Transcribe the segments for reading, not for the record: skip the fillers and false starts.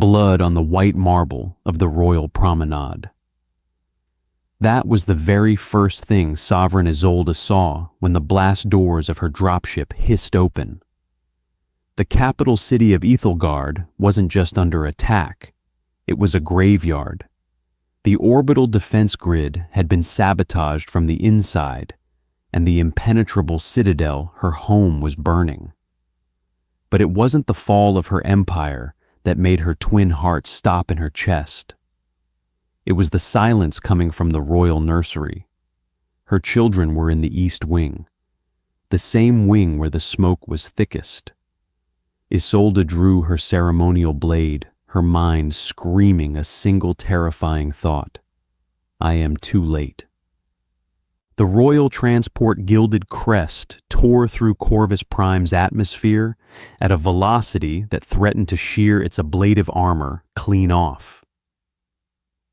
blood on the white marble of the royal promenade. That was the very first thing Sovereign Isolde saw when the blast doors of her dropship hissed open. The capital city of Ethelgard wasn't just under attack, it was a graveyard. The orbital defense grid had been sabotaged from the inside, and the impenetrable citadel, her home, was burning. But it wasn't the fall of her empire that made her twin heart stop in her chest. It was the silence coming from the royal nursery. Her children were in the east wing, the same wing where the smoke was thickest. Isolde drew her ceremonial blade, her mind screaming a single terrifying thought. I am too late. The royal transport gilded crest tore through Corvus Prime's atmosphere at a velocity that threatened to shear its ablative armor clean off.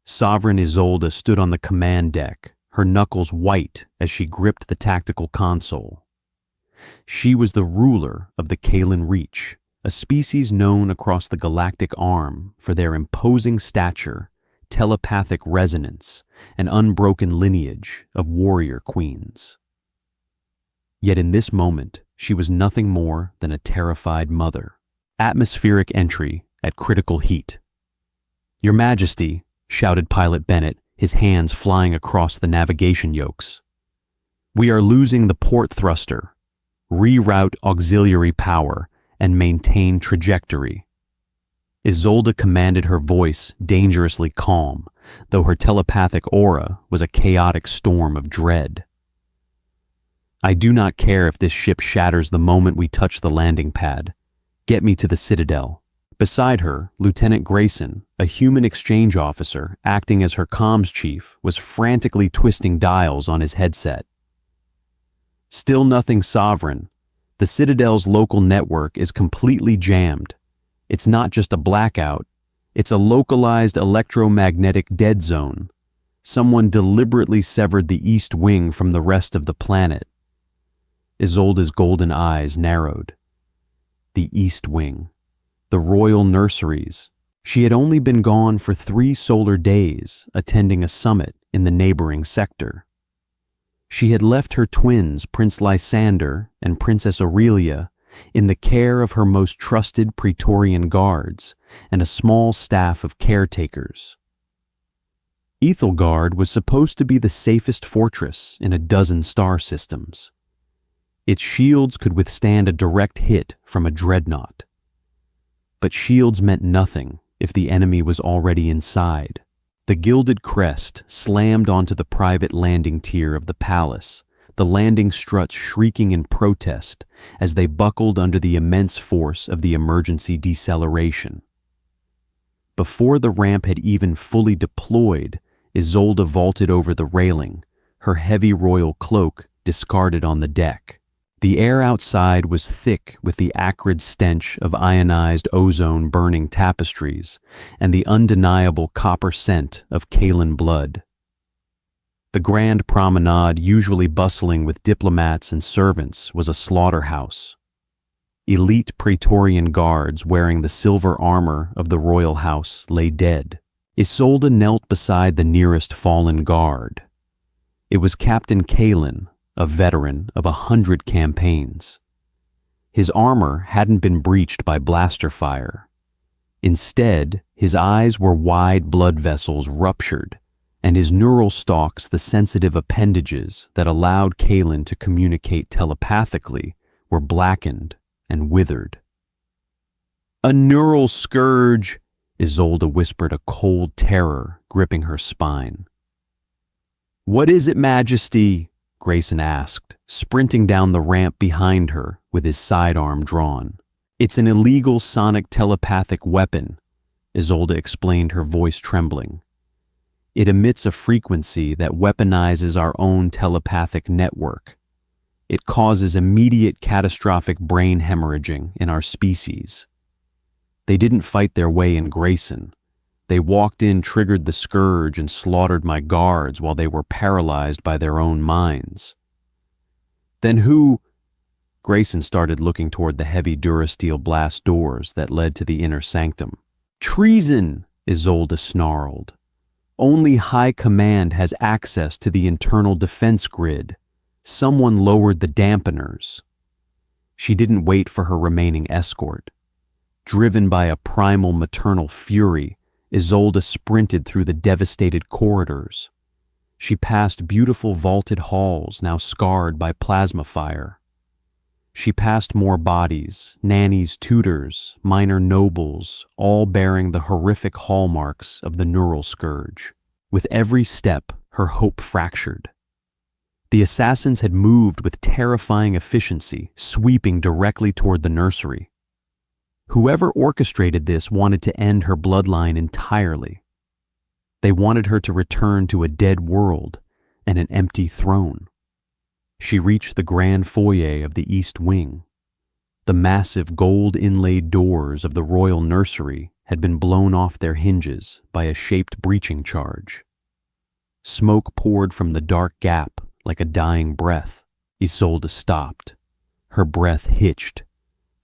Sovereign Isolde stood on the command deck, her knuckles white as she gripped the tactical console. She was the ruler of the Kalen Reach, a species known across the galactic arm for their imposing stature, telepathic resonance, and unbroken lineage of warrior queens. Yet in this moment, she was nothing more than a terrified mother. Atmospheric entry at critical heat. "Your Majesty," shouted Pilot Bennett, his hands flying across the navigation yokes. "We are losing the port thruster. Reroute auxiliary power and maintain trajectory." Isolde commanded, her voice dangerously calm, though her telepathic aura was a chaotic storm of dread. "I do not care if this ship shatters the moment we touch the landing pad. Get me to the Citadel." Beside her, Lieutenant Grayson, a human exchange officer acting as her comms chief, was frantically twisting dials on his headset. "Still nothing, Sovereign. The Citadel's local network is completely jammed. It's not just a blackout, it's a localized electromagnetic dead zone. Someone deliberately severed the east wing from the rest of the planet." Isolde's golden eyes narrowed. The east wing. The royal nurseries. She had only been gone for 3 solar days, attending a summit in the neighboring sector. She had left her twins, Prince Lysander and Princess Aurelia, in the care of her most trusted Praetorian guards and a small staff of caretakers. Ethelgard was supposed to be the safest fortress in a dozen star systems. Its shields could withstand a direct hit from a dreadnought. But shields meant nothing if the enemy was already inside. The gilded crest slammed onto the private landing tier of the palace, the landing struts shrieking in protest as they buckled under the immense force of the emergency deceleration. Before the ramp had even fully deployed, Isolde vaulted over the railing, her heavy royal cloak discarded on the deck. The air outside was thick with the acrid stench of ionized ozone burning tapestries and the undeniable copper scent of Kalen blood. The grand promenade, usually bustling with diplomats and servants, was a slaughterhouse. Elite Praetorian guards wearing the silver armor of the royal house lay dead. Isolde knelt beside the nearest fallen guard. It was Captain Kalen, a veteran of 100 campaigns. His armor hadn't been breached by blaster fire. Instead, his eyes were wide blood vessels ruptured, and his neural stalks, the sensitive appendages that allowed Kalen to communicate telepathically, were blackened and withered. "A neural scourge," Isolde whispered, a cold terror gripping her spine. "What is it, Majesty?" Grayson asked, sprinting down the ramp behind her with his sidearm drawn. "It's an illegal sonic telepathic weapon," Isolde explained, her voice trembling. "It emits a frequency that weaponizes our own telepathic network. It causes immediate catastrophic brain hemorrhaging in our species. They didn't fight their way in Grayson. They walked in, triggered the scourge, and slaughtered my guards while they were paralyzed by their own minds." "Then who—" Grayson started looking toward the heavy Durasteel blast doors that led to the inner sanctum. Treason, Isolde snarled. Only High Command has access to the internal defense grid. Someone lowered the dampeners. She didn't wait for her remaining escort. Driven by a primal maternal fury, Isolde sprinted through the devastated corridors. She passed beautiful vaulted halls now scarred by plasma fire. She passed more bodies, nannies, tutors, minor nobles, all bearing the horrific hallmarks of the neural scourge. With every step, her hope fractured. The assassins had moved with terrifying efficiency, sweeping directly toward the nursery. Whoever orchestrated this wanted to end her bloodline entirely. They wanted her to return to a dead world and an empty throne. She reached the grand foyer of the East Wing. The massive gold-inlaid doors of the royal nursery had been blown off their hinges by a shaped breaching charge. Smoke poured from the dark gap like a dying breath. Isolde stopped. Her breath hitched.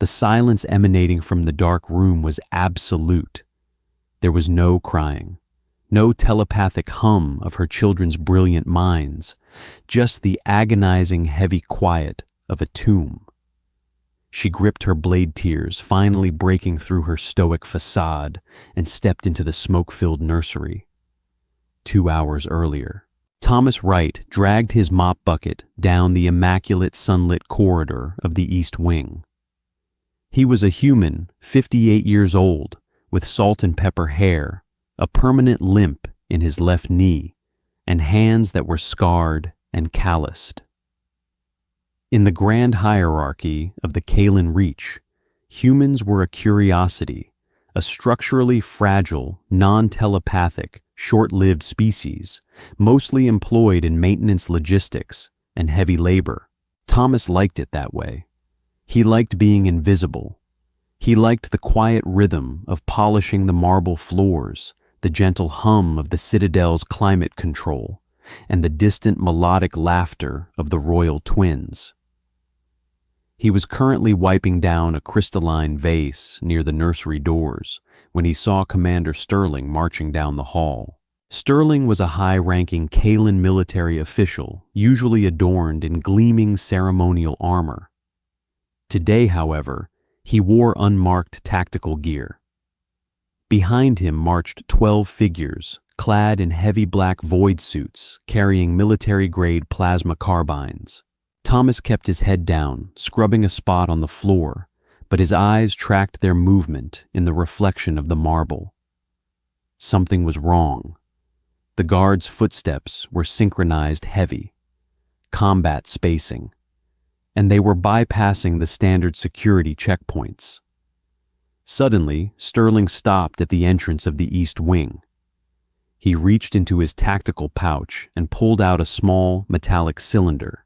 The silence emanating from the dark room was absolute. There was no crying, no telepathic hum of her children's brilliant minds, just the agonizing heavy quiet of a tomb. She gripped her blade tears, finally breaking through her stoic facade, and stepped into the smoke-filled nursery. 2 hours earlier, Thomas Wright dragged his mop bucket down the immaculate sunlit corridor of the East Wing. He was a human, 58 years old, with salt and pepper hair, a permanent limp in his left knee, and hands that were scarred and calloused. In the grand hierarchy of the Kalen Reach, humans were a curiosity, a structurally fragile, non-telepathic, short-lived species, mostly employed in maintenance logistics and heavy labor. Thomas liked it that way. He liked being invisible. He liked the quiet rhythm of polishing the marble floors, the gentle hum of the Citadel's climate control, and the distant melodic laughter of the royal twins. He was currently wiping down a crystalline vase near the nursery doors when he saw Commander Sterling marching down the hall. Sterling was a high-ranking Kalen military official, usually adorned in gleaming ceremonial armor. Today, however, he wore unmarked tactical gear. Behind him marched 12 figures, clad in heavy black void suits, carrying military-grade plasma carbines. Thomas kept his head down, scrubbing a spot on the floor, but his eyes tracked their movement in the reflection of the marble. Something was wrong. The guards' footsteps were synchronized heavy, combat spacing, and they were bypassing the standard security checkpoints. Suddenly, Sterling stopped at the entrance of the East Wing. He reached into his tactical pouch and pulled out a small metallic cylinder.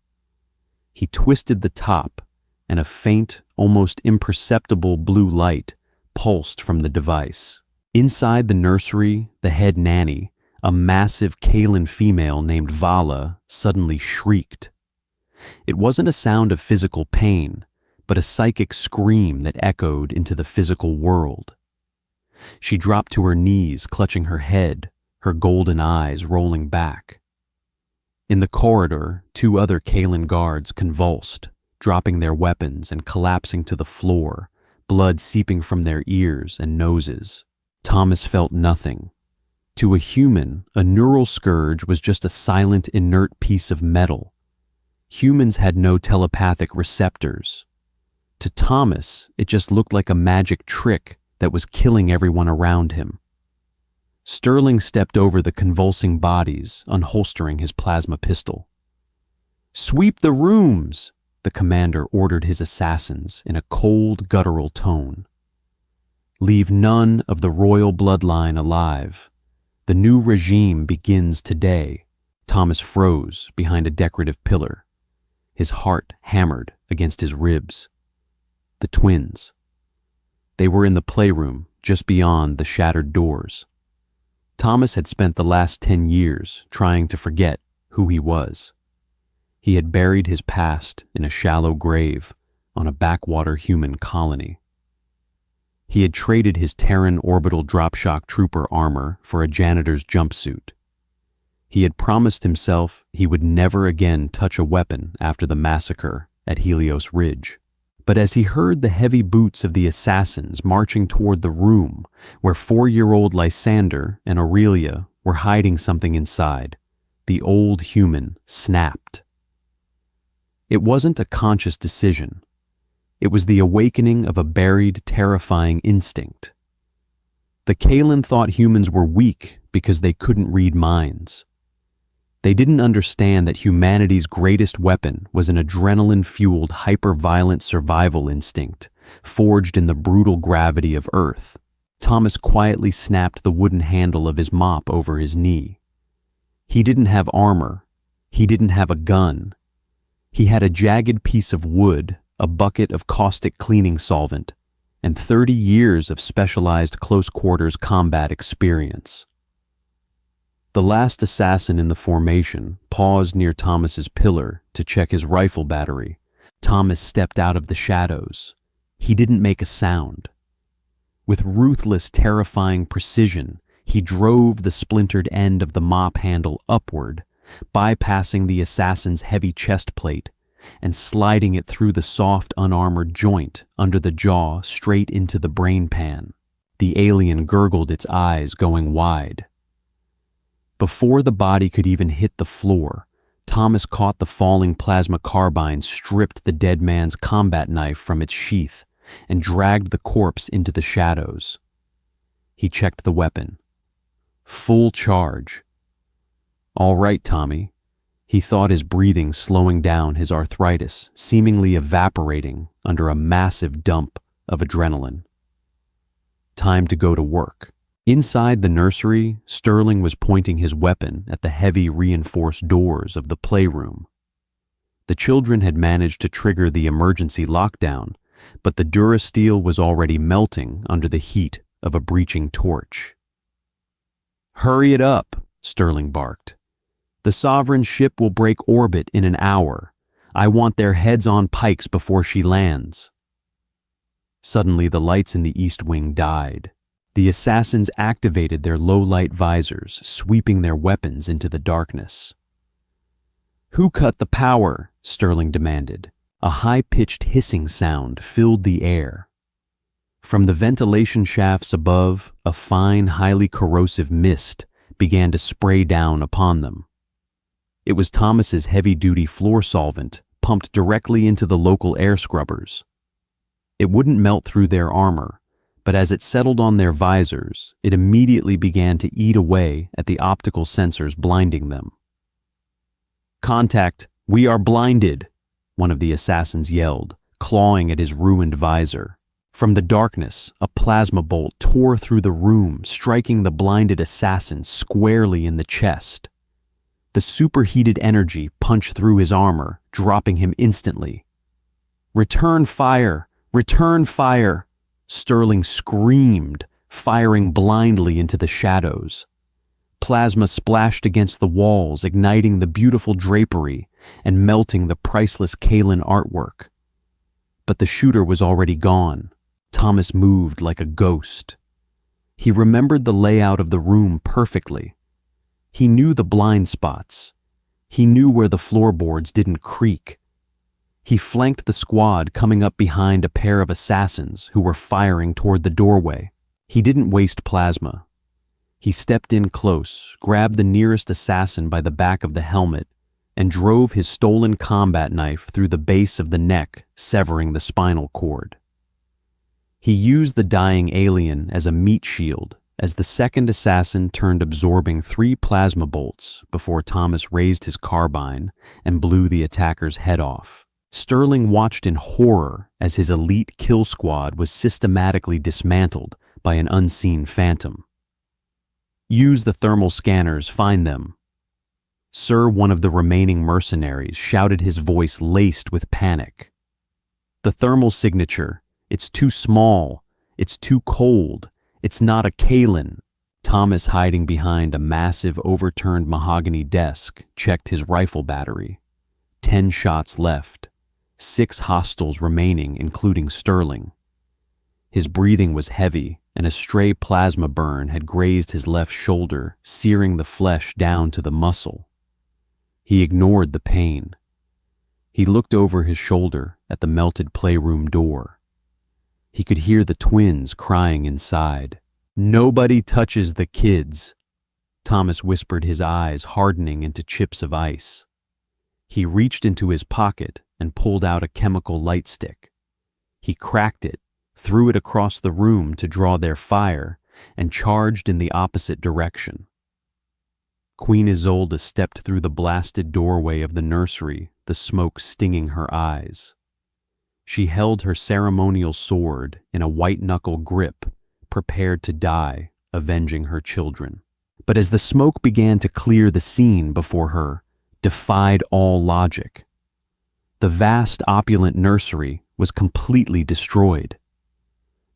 He twisted the top, and a faint, almost imperceptible blue light pulsed from the device. Inside the nursery, the head nanny, a massive Kalen female named Vala, suddenly shrieked. It wasn't a sound of physical pain, but a psychic scream that echoed into the physical world. She dropped to her knees, clutching her head, her golden eyes rolling back. In the corridor, 2 other Kalen guards convulsed, dropping their weapons and collapsing to the floor, blood seeping from their ears and noses. Thomas felt nothing. To a human, a neural scourge was just a silent, inert piece of metal. Humans had no telepathic receptors. To Thomas, it just looked like a magic trick that was killing everyone around him. Sterling stepped over the convulsing bodies, unholstering his plasma pistol. "Sweep the rooms!" the commander ordered his assassins in a cold, guttural tone. "Leave none of the royal bloodline alive. The new regime begins today." Thomas froze behind a decorative pillar. His heart hammered against his ribs. The twins. They were in the playroom just beyond the shattered doors. Thomas had spent the last 10 years trying to forget who he was. He had buried his past in a shallow grave on a backwater human colony. He had traded his Terran orbital dropshock trooper armor for a janitor's jumpsuit. He had promised himself he would never again touch a weapon after the massacre at Helios Ridge. But as he heard the heavy boots of the assassins marching toward the room where 4-year-old Lysander and Aurelia were hiding something inside, the old human snapped. It wasn't a conscious decision. It was the awakening of a buried, terrifying instinct. The Kalen thought humans were weak because they couldn't read minds. They didn't understand that humanity's greatest weapon was an adrenaline-fueled, hyper-violent survival instinct, forged in the brutal gravity of Earth. Thomas quietly snapped the wooden handle of his mop over his knee. He didn't have armor. He didn't have a gun. He had a jagged piece of wood, a bucket of caustic cleaning solvent, and 30 years of specialized close-quarters combat experience. The last assassin in the formation paused near Thomas's pillar to check his rifle battery. Thomas stepped out of the shadows. He didn't make a sound. With ruthless, terrifying precision, he drove the splintered end of the mop handle upward, bypassing the assassin's heavy chest plate and sliding it through the soft, unarmored joint under the jaw straight into the brain pan. The alien gurgled its eyes going wide. Before the body could even hit the floor, Thomas caught the falling plasma carbine, stripped the dead man's combat knife from its sheath, and dragged the corpse into the shadows. He checked the weapon. Full charge. All right, Tommy. He thought, his breathing slowing down, his arthritis seemingly evaporating under a massive dump of adrenaline. Time to go to work. Inside the nursery, Sterling was pointing his weapon at the heavy reinforced doors of the playroom. The children had managed to trigger the emergency lockdown, but the Durasteel was already melting under the heat of a breaching torch. "Hurry it up," Sterling barked. "The Sovereign ship will break orbit in an hour. I want their heads on pikes before she lands." Suddenly, the lights in the East Wing died. The assassins activated their low-light visors, sweeping their weapons into the darkness. "Who cut the power?" Sterling demanded. A high-pitched hissing sound filled the air. From the ventilation shafts above, a fine, highly corrosive mist began to spray down upon them. It was Thomas's heavy-duty floor solvent, pumped directly into the local air scrubbers. It wouldn't melt through their armor, but as it settled on their visors, it immediately began to eat away at the optical sensors blinding them. "Contact! We are blinded!" one of the assassins yelled, clawing at his ruined visor. From the darkness, a plasma bolt tore through the room, striking the blinded assassin squarely in the chest. The superheated energy punched through his armor, dropping him instantly. "Return fire! Return fire!" Sterling screamed, firing blindly into the shadows. Plasma splashed against the walls, igniting the beautiful drapery and melting the priceless Kalen artwork. But the shooter was already gone. Thomas moved like a ghost. He remembered the layout of the room perfectly. He knew the blind spots. He knew where the floorboards didn't creak. He flanked the squad, coming up behind a pair of assassins who were firing toward the doorway. He didn't waste plasma. He stepped in close, grabbed the nearest assassin by the back of the helmet, and drove his stolen combat knife through the base of the neck, severing the spinal cord. He used the dying alien as a meat shield as the second assassin turned, absorbing 3 plasma bolts before Thomas raised his carbine and blew the attacker's head off. Sterling watched in horror as his elite kill squad was systematically dismantled by an unseen phantom. "Use the thermal scanners, find them." Sir, one of the remaining mercenaries, shouted, his voice laced with panic. "The thermal signature. It's too small. It's too cold. It's not a Kalen." Thomas, hiding behind a massive overturned mahogany desk, checked his rifle battery. 10 shots left. 6 hostiles remaining, including Sterling. His breathing was heavy, and a stray plasma burn had grazed his left shoulder, searing the flesh down to the muscle. He ignored the pain. He looked over his shoulder at the melted playroom door. He could hear the twins crying inside. "Nobody touches the kids," Thomas whispered, his eyes hardening into chips of ice. He reached into his pocket and pulled out a chemical light stick. He cracked it, threw it across the room to draw their fire, and charged in the opposite direction. Queen Isolde stepped through the blasted doorway of the nursery, the smoke stinging her eyes. She held her ceremonial sword in a white-knuckle grip, prepared to die, avenging her children. But as the smoke began to clear, the scene before her defied all logic. The vast, opulent nursery was completely destroyed.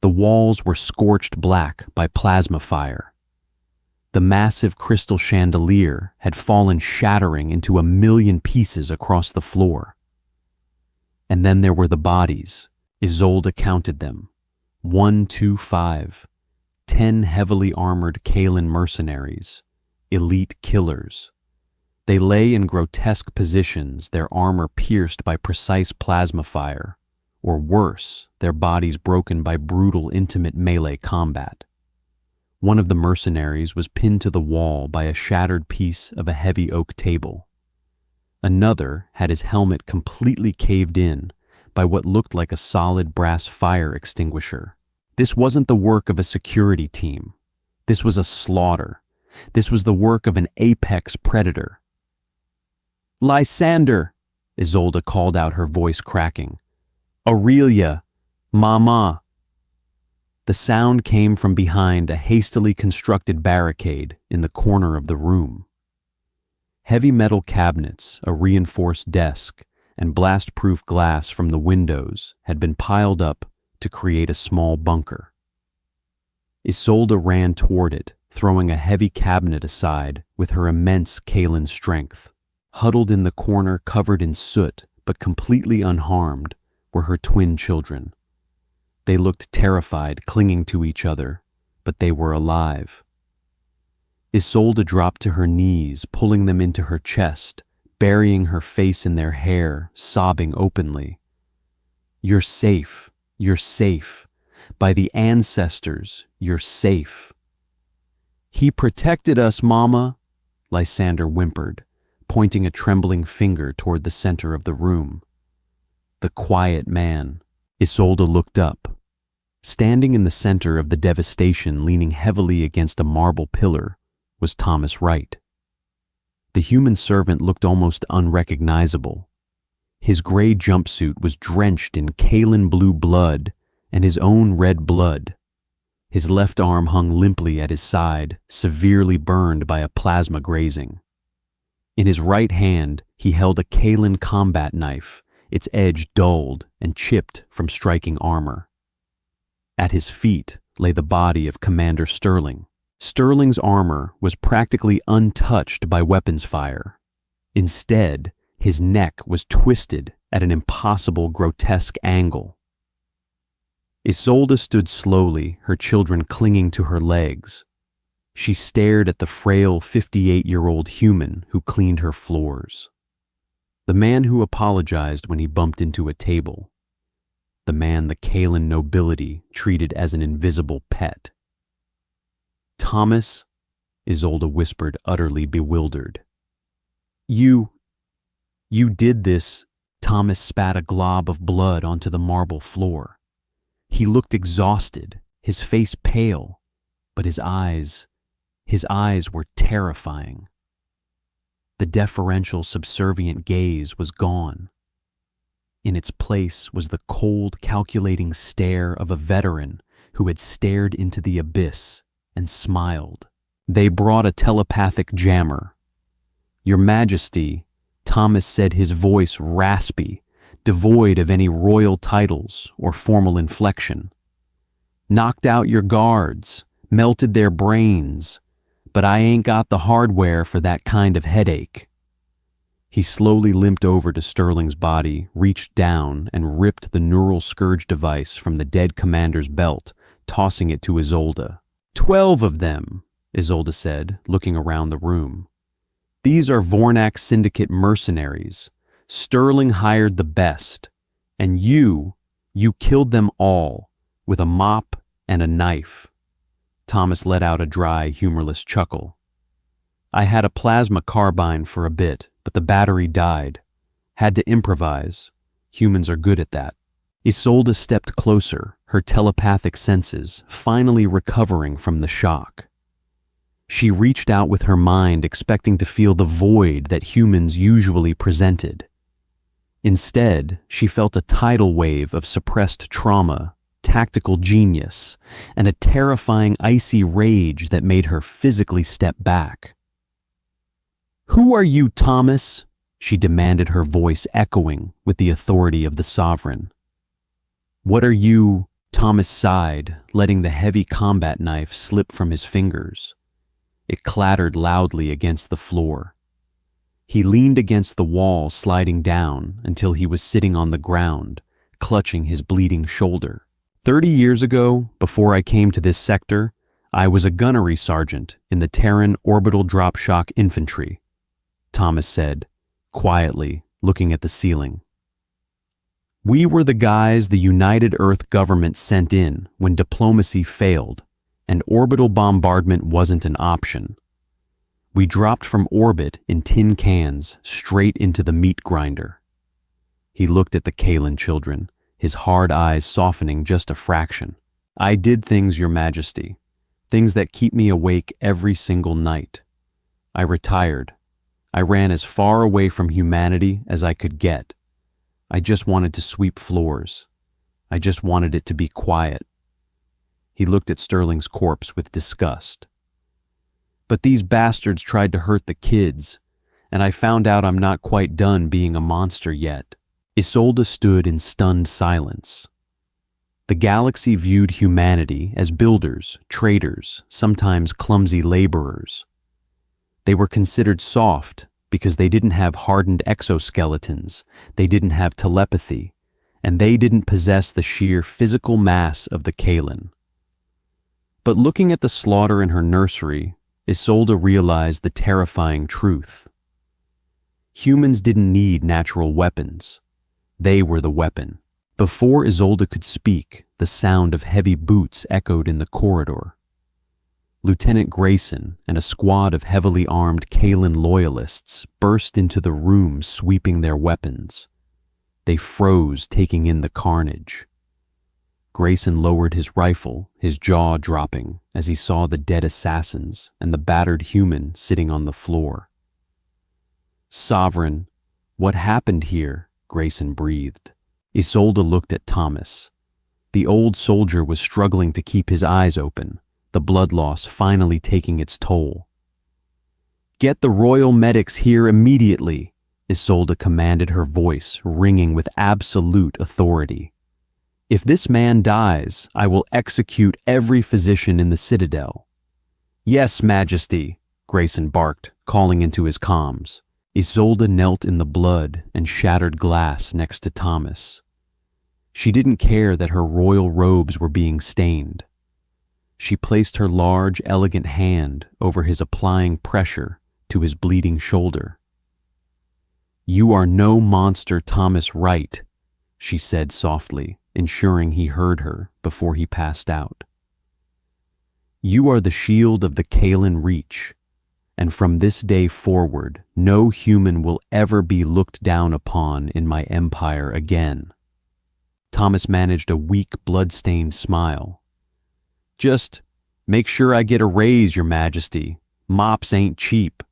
The walls were scorched black by plasma fire. The massive crystal chandelier had fallen shattering into 1,000,000 pieces across the floor. And then there were the bodies. Isolde counted them. 1, 2, 5. 10 heavily armored Kalan mercenaries, elite killers. They lay in grotesque positions, their armor pierced by precise plasma fire, or worse, their bodies broken by brutal, intimate melee combat. One of the mercenaries was pinned to the wall by a shattered piece of a heavy oak table. Another had his helmet completely caved in by what looked like a solid brass fire extinguisher. This wasn't the work of a security team. This was a slaughter. This was the work of an apex predator. "Lysander!" Isolde called out, her voice cracking. "Aurelia! Mama!" The sound came from behind a hastily constructed barricade in the corner of the room. Heavy metal cabinets, a reinforced desk, and blast-proof glass from the windows had been piled up to create a small bunker. Isolde ran toward it, throwing a heavy cabinet aside with her immense Kalan strength. Huddled in the corner, covered in soot but completely unharmed, were her twin children. They looked terrified, clinging to each other, but they were alive. Isolde dropped to her knees, pulling them into her chest, burying her face in their hair, sobbing openly. "You're safe. You're safe. By the ancestors, you're safe." "He protected us, Mama," Lysander whimpered, pointing a trembling finger toward the center of the room. The quiet man. Isolde looked up. Standing in the center of the devastation, leaning heavily against a marble pillar, was Thomas Wright. The human servant looked almost unrecognizable. His gray jumpsuit was drenched in Kalan blue blood and his own red blood. His left arm hung limply at his side, severely burned by a plasma grazing. In his right hand, he held a Kalan combat knife, its edge dulled and chipped from striking armor. At his feet lay the body of Commander Sterling. Sterling's armor was practically untouched by weapons fire. Instead, his neck was twisted at an impossible, grotesque angle. Isolde stood slowly, her children clinging to her legs. She stared at the frail 58-year-old human who cleaned her floors. The man who apologized when he bumped into a table. The man the Kalan nobility treated as an invisible pet. "Thomas," Isolde whispered, utterly bewildered. You did this." Thomas spat a glob of blood onto the marble floor. He looked exhausted, his face pale, but his eyes were terrifying. The deferential, subservient gaze was gone. In its place was the cold, calculating stare of a veteran who had stared into the abyss and smiled. "They brought a telepathic jammer. Your Majesty," Thomas said, his voice raspy, devoid of any royal titles or formal inflection. "Knocked out your guards, melted their brains, but I ain't got the hardware for that kind of headache." He slowly limped over to Sterling's body, reached down, and ripped the neural scourge device from the dead commander's belt, tossing it to Isolde. 12 of them, Isolde said, looking around the room. These are Vornak Syndicate mercenaries. Sterling hired the best. And you killed them all, with a mop and a knife. Thomas let out a dry, humorless chuckle. I had a plasma carbine for a bit, but the battery died. Had to improvise. Humans are good at that. Isolde stepped closer, her telepathic senses finally recovering from the shock. She reached out with her mind, expecting to feel the void that humans usually presented. Instead, she felt a tidal wave of suppressed trauma, tactical genius, and a terrifying icy rage that made her physically step back. "Who are you, Thomas?" she demanded, her voice echoing with the authority of the sovereign. "What are you?" Thomas sighed, letting the heavy combat knife slip from his fingers. It clattered loudly against the floor. He leaned against the wall, sliding down until he was sitting on the ground, clutching his bleeding shoulder. 30 years ago, before I came to this sector, I was a gunnery sergeant in the Terran Orbital Drop Shock Infantry, Thomas said, quietly, looking at the ceiling. We were the guys the United Earth government sent in when diplomacy failed and orbital bombardment wasn't an option. We dropped from orbit in tin cans straight into the meat grinder. He looked at the Kalen children, his hard eyes softening just a fraction. I did things, Your Majesty, things that keep me awake every single night. I retired. I ran as far away from humanity as I could get. I just wanted to sweep floors. I just wanted it to be quiet. He looked at Sterling's corpse with disgust. But these bastards tried to hurt the kids, and I found out I'm not quite done being a monster yet. Isolde stood in stunned silence. The galaxy viewed humanity as builders, traders, sometimes clumsy laborers. They were considered soft because they didn't have hardened exoskeletons, they didn't have telepathy, and they didn't possess the sheer physical mass of the Kalen. But looking at the slaughter in her nursery, Isolde realized the terrifying truth. Humans didn't need natural weapons. They were the weapon. Before Isolde could speak, the sound of heavy boots echoed in the corridor. Lieutenant Grayson and a squad of heavily armed Kalen loyalists burst into the room, sweeping their weapons. They froze, taking in the carnage. Grayson lowered his rifle, his jaw dropping, as he saw the dead assassins and the battered human sitting on the floor. Sovereign, what happened here? Grayson breathed. Isolde looked at Thomas. The old soldier was struggling to keep his eyes open, the blood loss finally taking its toll. Get the royal medics here immediately, Isolde commanded, her voice ringing with absolute authority. If this man dies, I will execute every physician in the Citadel. Yes, Majesty, Grayson barked, calling into his comms. Isolde knelt in the blood and shattered glass next to Thomas. She didn't care that her royal robes were being stained. She placed her large, elegant hand over his, applying pressure to his bleeding shoulder. You are no monster, Thomas Wright, she said softly, ensuring he heard her before he passed out. You are the shield of the Kalen Reach, and from this day forward, no human will ever be looked down upon in my empire again. Thomas managed a weak, blood-stained smile. Just make sure I get a raise, Your Majesty. Mops ain't cheap.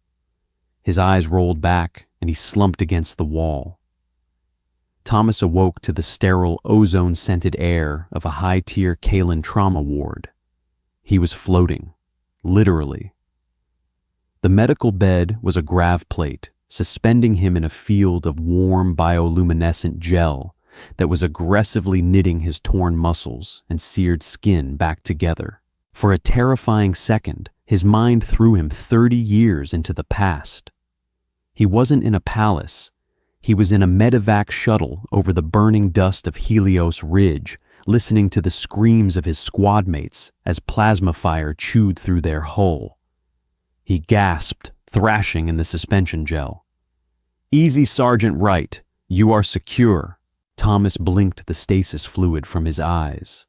His eyes rolled back, and he slumped against the wall. Thomas awoke to the sterile, ozone-scented air of a high-tier Kalen trauma ward. He was floating, literally. The medical bed was a grav plate, suspending him in a field of warm bioluminescent gel that was aggressively knitting his torn muscles and seared skin back together. For a terrifying second, his mind threw him 30 years into the past. He wasn't in a palace. He was in a medevac shuttle over the burning dust of Helios Ridge, listening to the screams of his squad mates as plasma fire chewed through their hull. He gasped, thrashing in the suspension gel. "Easy, Sergeant Wright. You are secure." Thomas blinked the stasis fluid from his eyes.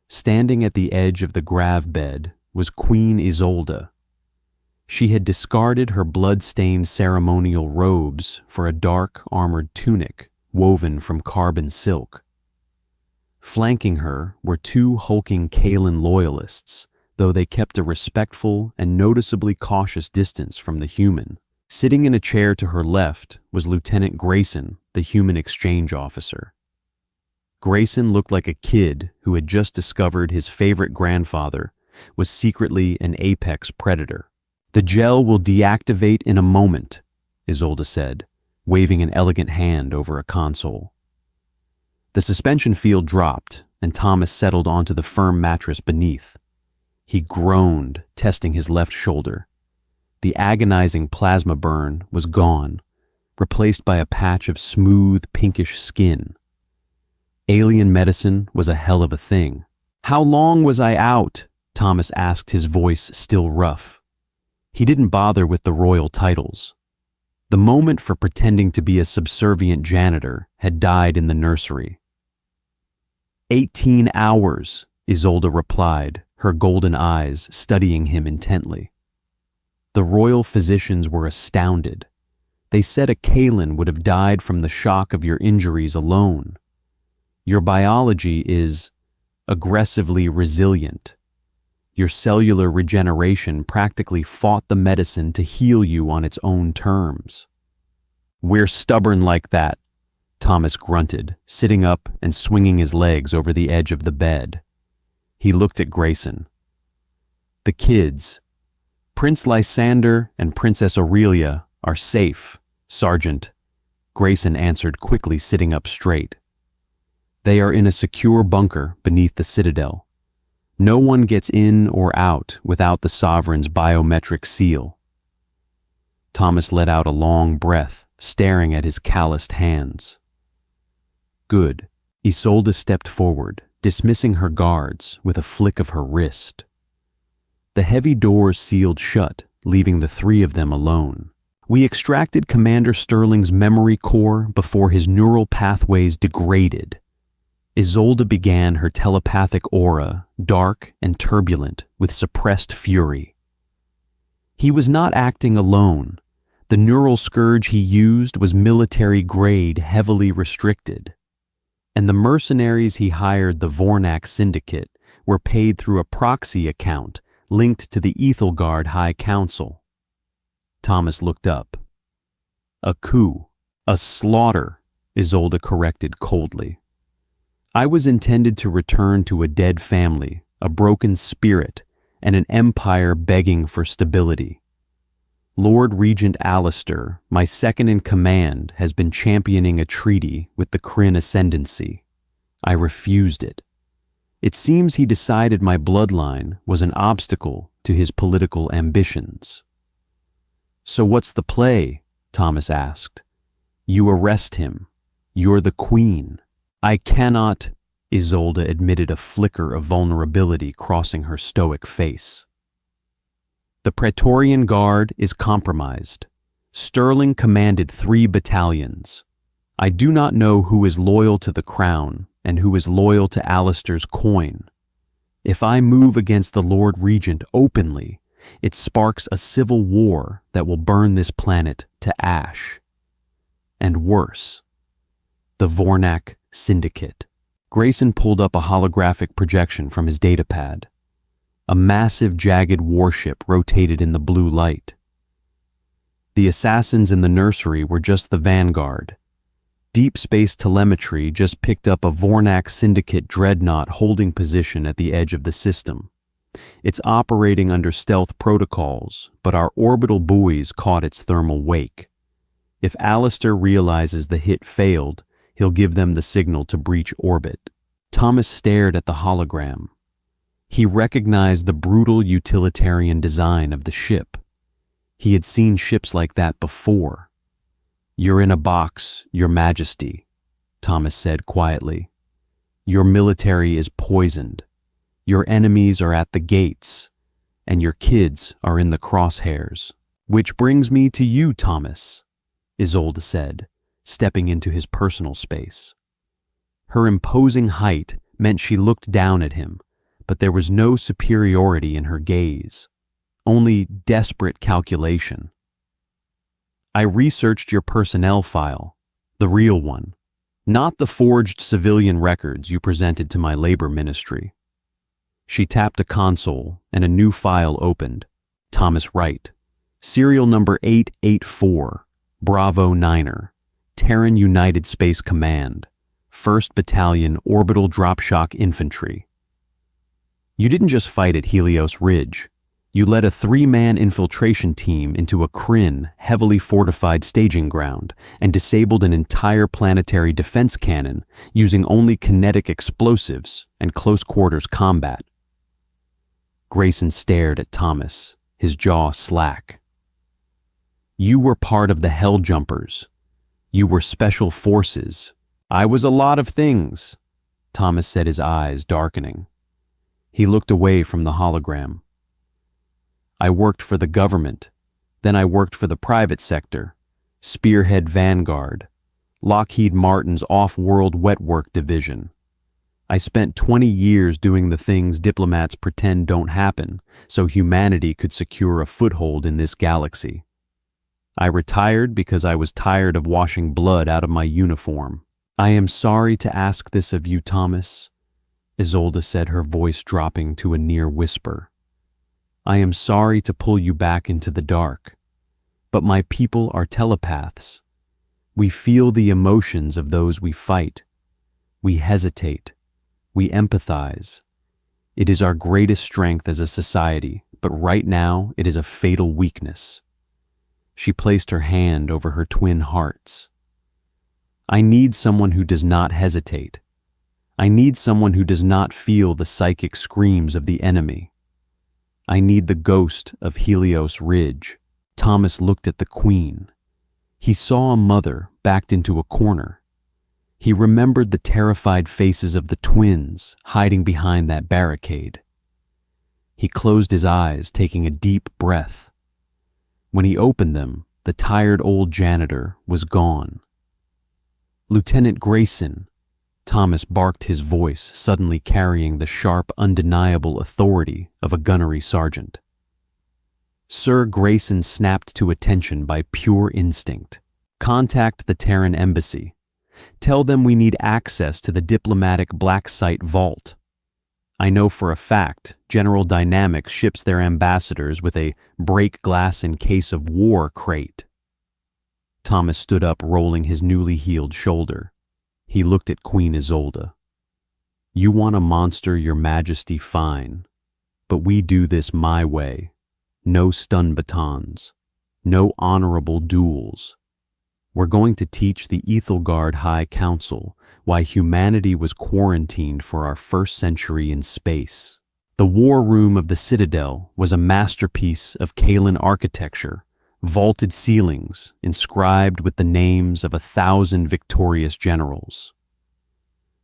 Standing at the edge of the grav bed was Queen Isolde. She had discarded her blood-stained ceremonial robes for a dark, armored tunic woven from carbon silk. Flanking her were two hulking Kalen loyalists, though they kept a respectful and noticeably cautious distance from the human. Sitting in a chair to her left was Lieutenant Grayson, the human exchange officer. Grayson looked like a kid who had just discovered his favorite grandfather was secretly an apex predator. "The gel will deactivate in a moment," Isolde said, waving an elegant hand over a console. The suspension field dropped, and Thomas settled onto the firm mattress beneath. He groaned, testing his left shoulder. The agonizing plasma burn was gone, replaced by a patch of smooth, pinkish skin. Alien medicine was a hell of a thing. "How long was I out?" Thomas asked, his voice still rough. He didn't bother with the royal titles. The moment for pretending to be a subservient janitor had died in the nursery. 18 hours, Isolde replied, her golden eyes studying him intently. The royal physicians were astounded. They said a Kalen would have died from the shock of your injuries alone. Your biology is aggressively resilient. Your cellular regeneration practically fought the medicine to heal you on its own terms. "We're stubborn like that," Thomas grunted, sitting up and swinging his legs over the edge of the bed. He looked at Grayson. "The kids, Prince Lysander and Princess Aurelia, are safe, Sergeant," Grayson answered quickly, sitting up straight. "They are in a secure bunker beneath the citadel. No one gets in or out without the Sovereign's biometric seal." Thomas let out a long breath, staring at his calloused hands. "Good." Isolde stepped forward, dismissing her guards with a flick of her wrist. The heavy doors sealed shut, leaving the three of them alone. "We extracted Commander Sterling's memory core before his neural pathways degraded." Isolde began her telepathic aura, dark and turbulent, with suppressed fury. He was not acting alone. The neural scourge he used was military-grade, heavily restricted. And the mercenaries he hired, the Vornak Syndicate, were paid through a proxy account linked to the Ethelgard High Council. Thomas looked up. "A coup, a slaughter," Isolde corrected coldly. "I was intended to return to a dead family, a broken spirit, and an empire begging for stability. Lord Regent Alistair, my second-in-command, has been championing a treaty with the Kryn Ascendancy. I refused it. It seems he decided my bloodline was an obstacle to his political ambitions." "So what's the play?" Thomas asked. "You arrest him. You're the queen." "I cannot," Isolde admitted, a flicker of vulnerability crossing her stoic face. "The Praetorian Guard is compromised. Sterling commanded 3 battalions. I do not know who is loyal to the crown and who is loyal to Alistair's coin. If I move against the Lord Regent openly, it sparks a civil war that will burn this planet to ash. And worse, the Vornak Syndicate." Grayson pulled up a holographic projection from his datapad. A massive, jagged warship rotated in the blue light. The assassins in the nursery were just the vanguard. Deep space telemetry just picked up a Vornak Syndicate dreadnought holding position at the edge of the system. It's operating under stealth protocols, but our orbital buoys caught its thermal wake. If Alistair realizes the hit failed, he'll give them the signal to breach orbit. Thomas stared at the hologram. He recognized the brutal utilitarian design of the ship. He had seen ships like that before. "You're in a box, Your Majesty," Thomas said quietly. "Your military is poisoned. Your enemies are at the gates, and your kids are in the crosshairs." "Which brings me to you, Thomas," Isolde said, stepping into his personal space. Her imposing height meant she looked down at him, but there was no superiority in her gaze, only desperate calculation. "I researched your personnel file, the real one, not the forged civilian records you presented to my labor ministry." She tapped a console and a new file opened. Thomas Wright, serial number 884, Bravo Niner, Terran United Space Command, 1st Battalion Orbital Dropshock Infantry. "You didn't just fight at Helios Ridge. You led a 3-man infiltration team into a Kryn, heavily fortified staging ground and disabled an entire planetary defense cannon using only kinetic explosives and close-quarters combat." Grayson stared at Thomas, his jaw slack. "You were part of the Hell Jumpers. You were special forces." "I was a lot of things," Thomas said, his eyes darkening. He looked away from the hologram. "I worked for the government, then I worked for the private sector, Spearhead Vanguard, Lockheed Martin's off-world wet work division. I spent 20 years doing the things diplomats pretend don't happen so humanity could secure a foothold in this galaxy. I retired because I was tired of washing blood out of my uniform." "I am sorry to ask this of you, Thomas," Isolde said, her voice dropping to a near whisper. "I am sorry to pull you back into the dark, but my people are telepaths. We feel the emotions of those we fight. We hesitate. We empathize. It is our greatest strength as a society, but right now it is a fatal weakness." She placed her hand over her twin hearts. "I need someone who does not hesitate. I need someone who does not feel the psychic screams of the enemy. I need the ghost of Helios Ridge." Thomas looked at the Queen. He saw a mother backed into a corner. He remembered the terrified faces of the twins hiding behind that barricade. He closed his eyes, taking a deep breath. When he opened them, the tired old janitor was gone. "Lieutenant Grayson," Thomas barked, his voice suddenly carrying the sharp, undeniable authority of a gunnery sergeant. Sir Grayson snapped to attention by pure instinct. "Contact the Terran embassy. Tell them we need access to the diplomatic black site vault. I know for a fact General Dynamics ships their ambassadors with a break glass in case of war crate." Thomas stood up, rolling his newly healed shoulder. He looked at Queen Isolde. "You want a monster, Your Majesty, fine. But we do this my way. No stun batons. No honorable duels. We're going to teach the Ethelgard High Council why humanity was quarantined for our first century in space." The war room of the Citadel was a masterpiece of Kalan architecture, vaulted ceilings inscribed with the names of 1,000 victorious generals.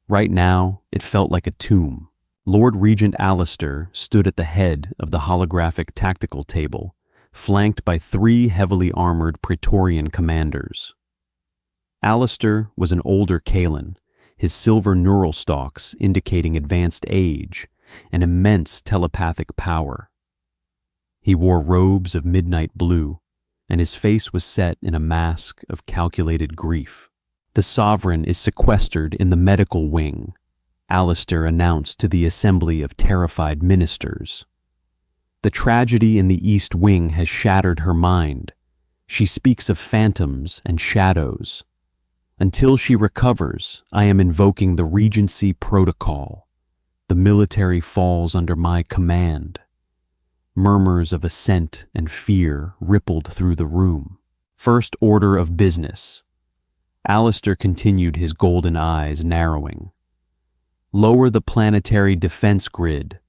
Right now, it felt like a tomb. Lord Regent Alistair stood at the head of the holographic tactical table, flanked by 3 heavily armored Praetorian commanders. Alistair was an older Kalan, his silver neural stalks indicating advanced age and immense telepathic power. He wore robes of midnight blue, and his face was set in a mask of calculated grief. "The sovereign is sequestered in the medical wing," Alistair announced to the assembly of terrified ministers. "The tragedy in the East Wing has shattered her mind. She speaks of phantoms and shadows. Until she recovers, I am invoking the Regency Protocol. The military falls under my command." Murmurs of assent and fear rippled through the room. "First order of business." Alistair continued, his golden eyes narrowing. "Lower the planetary defense grid.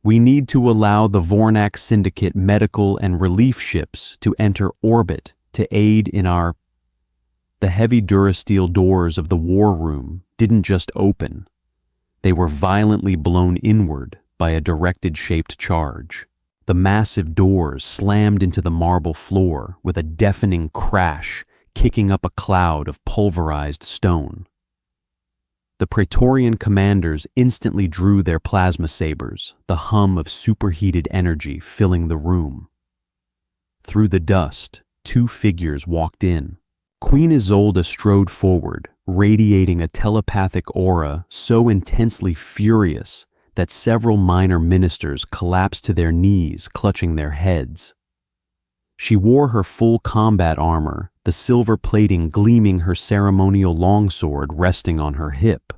We need to allow the Vornak Syndicate medical and relief ships to enter orbit to aid in our... The heavy durasteel doors of the war room didn't just open. They were violently blown inward by a directed-shaped charge. The massive doors slammed into the marble floor with a deafening crash, kicking up a cloud of pulverized stone. The Praetorian commanders instantly drew their plasma sabers, the hum of superheated energy filling the room. Through the dust, two figures walked in. Queen Isolde strode forward, radiating a telepathic aura so intensely furious that several minor ministers collapsed to their knees, clutching their heads. She wore her full combat armor, the silver plating gleaming her ceremonial longsword resting on her hip.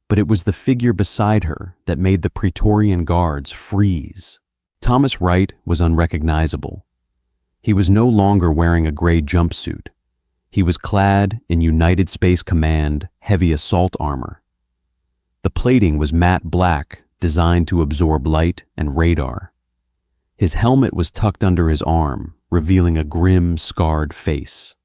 But it was the figure beside her that made the Praetorian guards freeze. Thomas Wright was unrecognizable. He was no longer wearing a gray jumpsuit. He was clad in United Space Command heavy assault armor. The plating was matte black, designed to absorb light and radar. His helmet was tucked under his arm, revealing a grim, scarred face.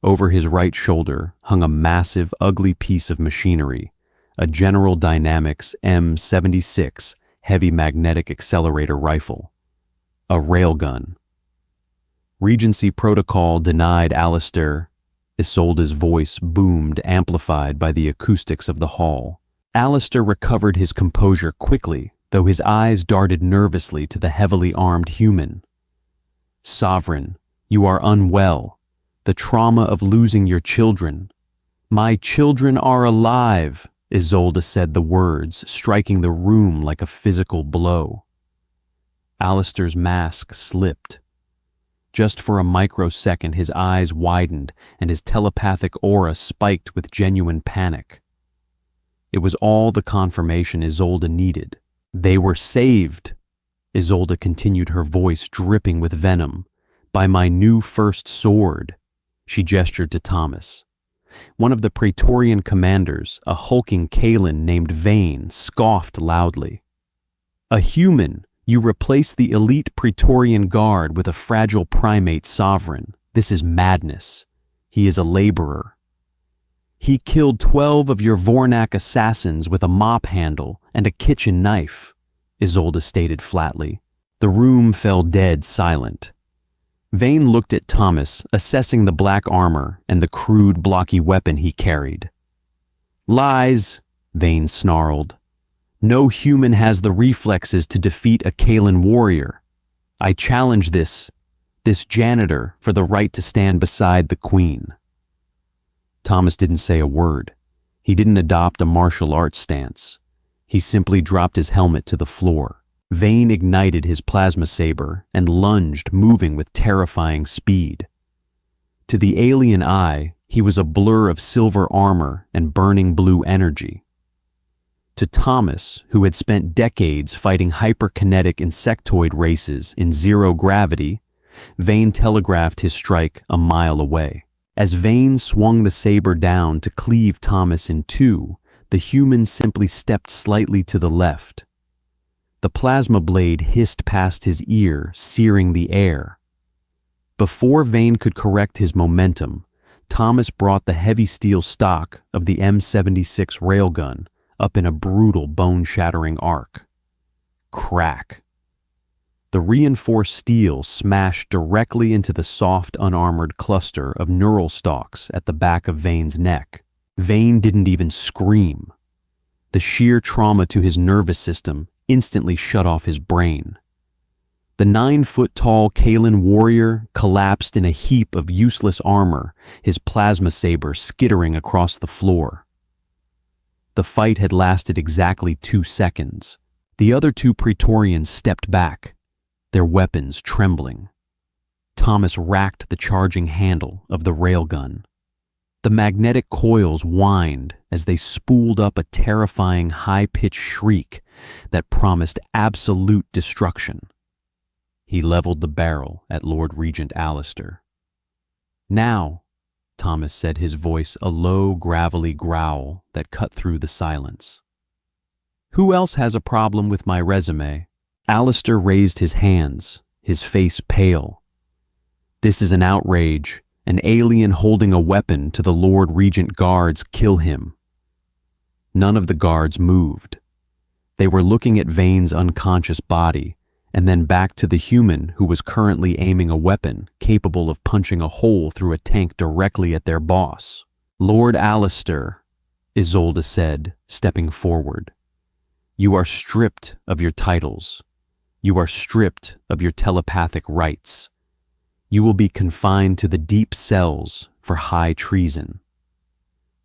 Over his right shoulder hung a massive, ugly piece of machinery, a General Dynamics M76 heavy magnetic accelerator rifle, a railgun. Regency protocol denied Alistair. Isolde's voice boomed, amplified by the acoustics of the hall. Alistair recovered his composure quickly, though his eyes darted nervously to the heavily armed human. Sovereign, you are unwell. The trauma of losing your children. My children are alive, Isolde said the words, striking the room like a physical blow. Alistair's mask slipped. Just for a microsecond, his eyes widened and his telepathic aura spiked with genuine panic. It was all the confirmation Isolde needed. They were saved. Isolde continued, her voice dripping with venom. By my new first sword. She gestured to Thomas. One of the Praetorian commanders, a hulking Kalen named Vane, scoffed loudly. A human! You replace the elite Praetorian Guard with a fragile primate sovereign. This is madness. He is a laborer. He killed 12 of your Vornak assassins with a mop handle and a kitchen knife, Isolde stated flatly. The room fell dead silent. Vane looked at Thomas, assessing the black armor and the crude, blocky weapon he carried. Lies, Vane snarled. No human has the reflexes to defeat a Kalen warrior. I challenge this janitor for the right to stand beside the queen. Thomas didn't say a word. He didn't adopt a martial arts stance. He simply dropped his helmet to the floor. Vane ignited his plasma saber and lunged, moving with terrifying speed. To the alien eye, he was a blur of silver armor and burning blue energy. To Thomas, who had spent decades fighting hyperkinetic insectoid races in zero gravity, Vane telegraphed his strike a mile away. As Vane swung the saber down to cleave Thomas in two, the human simply stepped slightly to the left. The plasma blade hissed past his ear, searing the air. Before Vane could correct his momentum, Thomas brought the heavy steel stock of the M76 railgun up in a brutal, bone-shattering arc. Crack. The reinforced steel smashed directly into the soft, unarmored cluster of neural stalks at the back of Vane's neck. Vane didn't even scream. The sheer trauma to his nervous system instantly shut off his brain. The 9-foot-tall Kalen warrior collapsed in a heap of useless armor, his plasma saber skittering across the floor. The fight had lasted exactly 2 seconds. The other 2 Praetorians stepped back, their weapons trembling. Thomas racked the charging handle of the railgun. The magnetic coils whined as they spooled up a terrifying high-pitched shriek that promised absolute destruction. He leveled the barrel at Lord Regent Alistair. Now, Thomas said, his voice a low, gravelly growl that cut through the silence. Who else has a problem with my resume? Alistair raised his hands, his face pale. This is an outrage. An alien holding a weapon to the Lord Regent guards. Kill him. None of the guards moved. They were looking at Vane's unconscious body, and then back to the human who was currently aiming a weapon capable of punching a hole through a tank directly at their boss. Lord Alistair, Isolde said, stepping forward. You are stripped of your titles. You are stripped of your telepathic rights. You will be confined to the deep cells for high treason.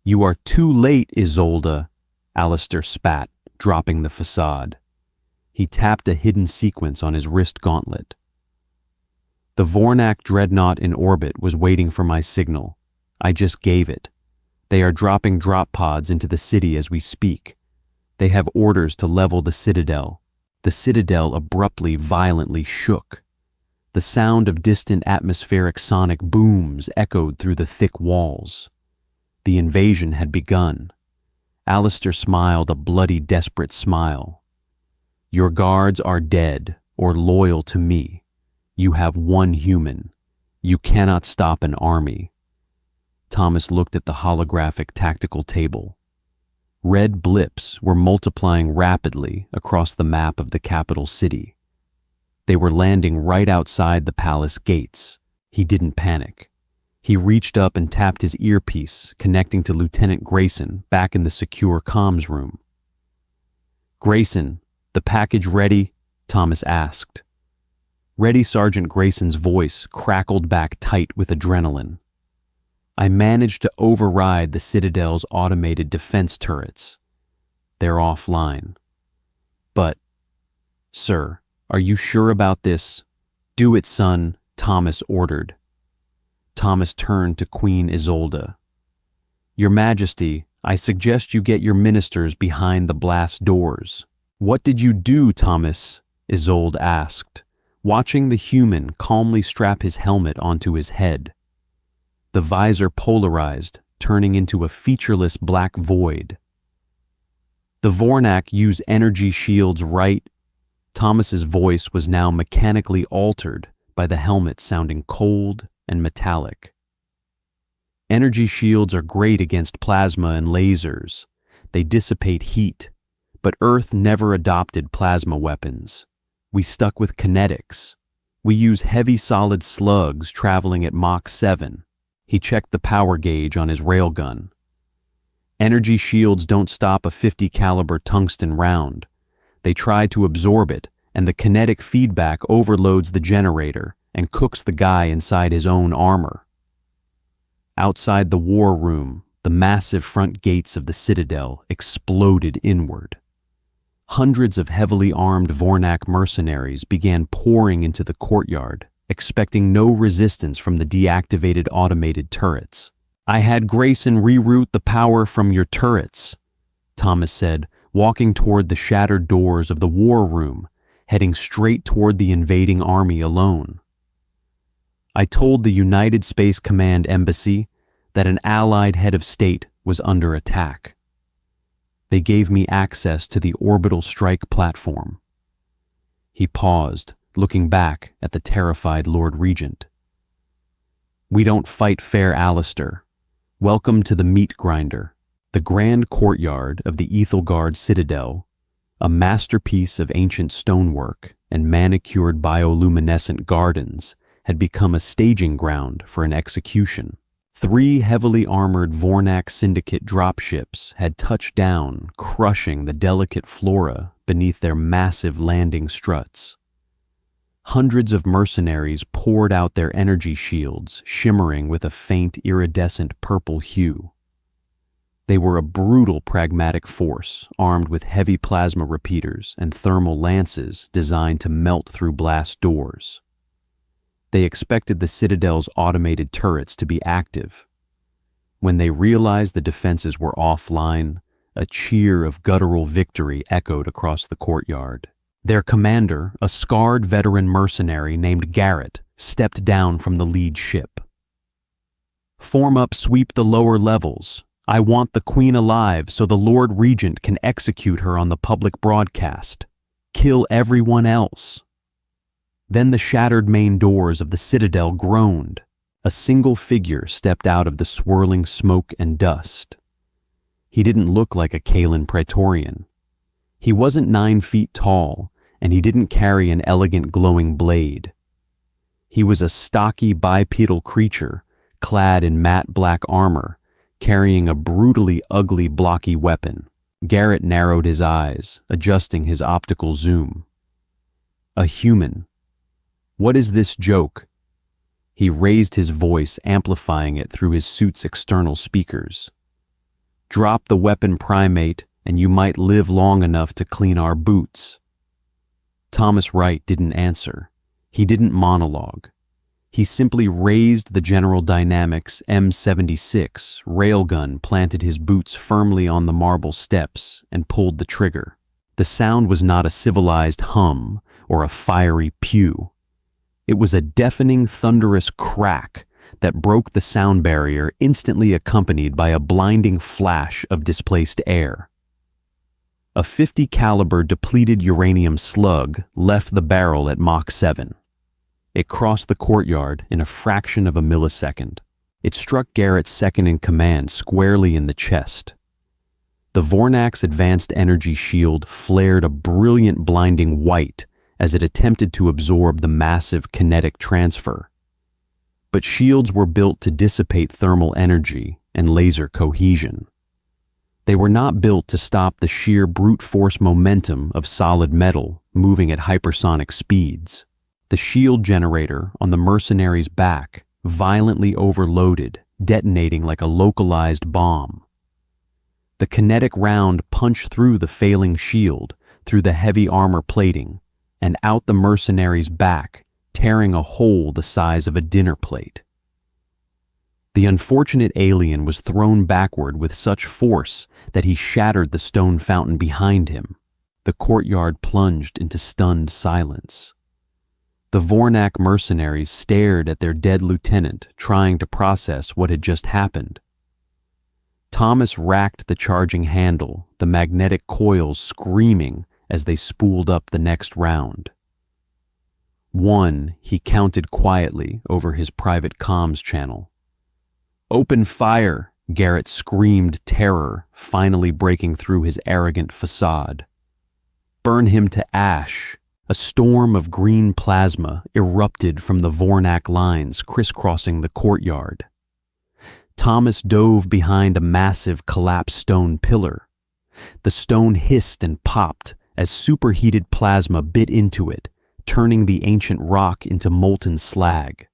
You are too late, Isolde, Alistair spat, dropping the facade. He tapped a hidden sequence on his wrist gauntlet. The Vornak dreadnought in orbit was waiting for my signal. I just gave it. They are dropping drop pods into the city as we speak. They have orders to level the citadel. The citadel abruptly, violently shook. The sound of distant atmospheric sonic booms echoed through the thick walls. The invasion had begun. Alistair smiled a bloody, desperate smile. Your guards are dead or loyal to me. You have one human. You cannot stop an army. Thomas looked at the holographic tactical table. Red blips were multiplying rapidly across the map of the capital city. They were landing right outside the palace gates. He didn't panic. He reached up and tapped his earpiece, connecting to Lieutenant Grayson back in the secure comms room. Grayson, the package ready? Thomas asked. Ready, Sergeant Grayson's voice crackled back tight with adrenaline. I managed to override the Citadel's automated defense turrets. They're offline. But, sir, are you sure about this? Do it, son, Thomas ordered. Thomas turned to Queen Isolde. Your Majesty, I suggest you get your ministers behind the blast doors. What did you do, Thomas? Isolde asked, watching the human calmly strap his helmet onto his head. The visor polarized, turning into a featureless black void. The Vornak use energy shields, right? Thomas's voice was now mechanically altered by the helmet sounding cold and metallic. Energy shields are great against plasma and lasers. They dissipate heat, but Earth never adopted plasma weapons. We stuck with kinetics. We use heavy solid slugs traveling at Mach 7. He checked the power gauge on his railgun. Energy shields don't stop a 50 caliber tungsten round. They try to absorb it, and the kinetic feedback overloads the generator and cooks the guy inside his own armor. Outside the war room, the massive front gates of the Citadel exploded inward. Hundreds of heavily armed Vornak mercenaries began pouring into the courtyard, expecting no resistance from the deactivated automated turrets. I had Grayson reroute the power from your turrets, Thomas said, walking toward the shattered doors of the war room, heading straight toward the invading army alone. I told the United Space Command Embassy that an allied head of state was under attack. They gave me access to the orbital strike platform. He paused, looking back at the terrified Lord Regent. We don't fight fair, Alistair. Welcome to the meat grinder. The grand courtyard of the Ethelgard Citadel, a masterpiece of ancient stonework and manicured bioluminescent gardens, had become a staging ground for an execution. 3 heavily armored Vornak Syndicate dropships had touched down, crushing the delicate flora beneath their massive landing struts. Hundreds of mercenaries poured out their energy shields, shimmering with a faint, iridescent purple hue. They were a brutal pragmatic force, armed with heavy plasma repeaters and thermal lances designed to melt through blast doors. They expected the Citadel's automated turrets to be active. When they realized the defenses were offline, a cheer of guttural victory echoed across the courtyard. Their commander, a scarred veteran mercenary named Garrett, stepped down from the lead ship. Form up, sweep the lower levels, I want the Queen alive so the Lord Regent can execute her on the public broadcast. Kill everyone else." Then the shattered main doors of the citadel groaned. A single figure stepped out of the swirling smoke and dust. He didn't look like a Kalen Praetorian. He wasn't 9 feet tall, and he didn't carry an elegant glowing blade. He was a stocky bipedal creature, clad in matte black armor, carrying a brutally ugly blocky weapon. Garrett narrowed his eyes, adjusting his optical zoom. A human. What is this joke? He raised his voice, amplifying it through his suit's external speakers. Drop the weapon, primate, and you might live long enough to clean our boots. Thomas Wright didn't answer. He didn't monologue. He simply raised the General Dynamics M76 railgun, planted his boots firmly on the marble steps, and pulled the trigger. The sound was not a civilized hum or a fiery pew. It was a deafening, thunderous crack that broke the sound barrier, instantly accompanied by a blinding flash of displaced air. A .50 caliber depleted uranium slug left the barrel at Mach 7. It crossed the courtyard in a fraction of a millisecond. It struck Garrett's second-in-command squarely in the chest. The Vornak's advanced energy shield flared a brilliant, blinding white as it attempted to absorb the massive kinetic transfer. But shields were built to dissipate thermal energy and laser cohesion. They were not built to stop the sheer brute force momentum of solid metal moving at hypersonic speeds. The shield generator on the mercenary's back violently overloaded, detonating like a localized bomb. The kinetic round punched through the failing shield, through the heavy armor plating, and out the mercenary's back, tearing a hole the size of a dinner plate. The unfortunate alien was thrown backward with such force that he shattered the stone fountain behind him. The courtyard plunged into stunned silence. The Vornak mercenaries stared at their dead lieutenant, trying to process what had just happened. Thomas racked the charging handle, the magnetic coils screaming as they spooled up the next round. 1, he counted quietly over his private comms channel. "Open fire!" Garrett screamed, terror finally breaking through his arrogant facade. "Burn him to ash!" A storm of green plasma erupted from the Vornak lines crisscrossing the courtyard. Thomas dove behind a massive collapsed stone pillar. The stone hissed and popped as superheated plasma bit into it, turning the ancient rock into molten slag.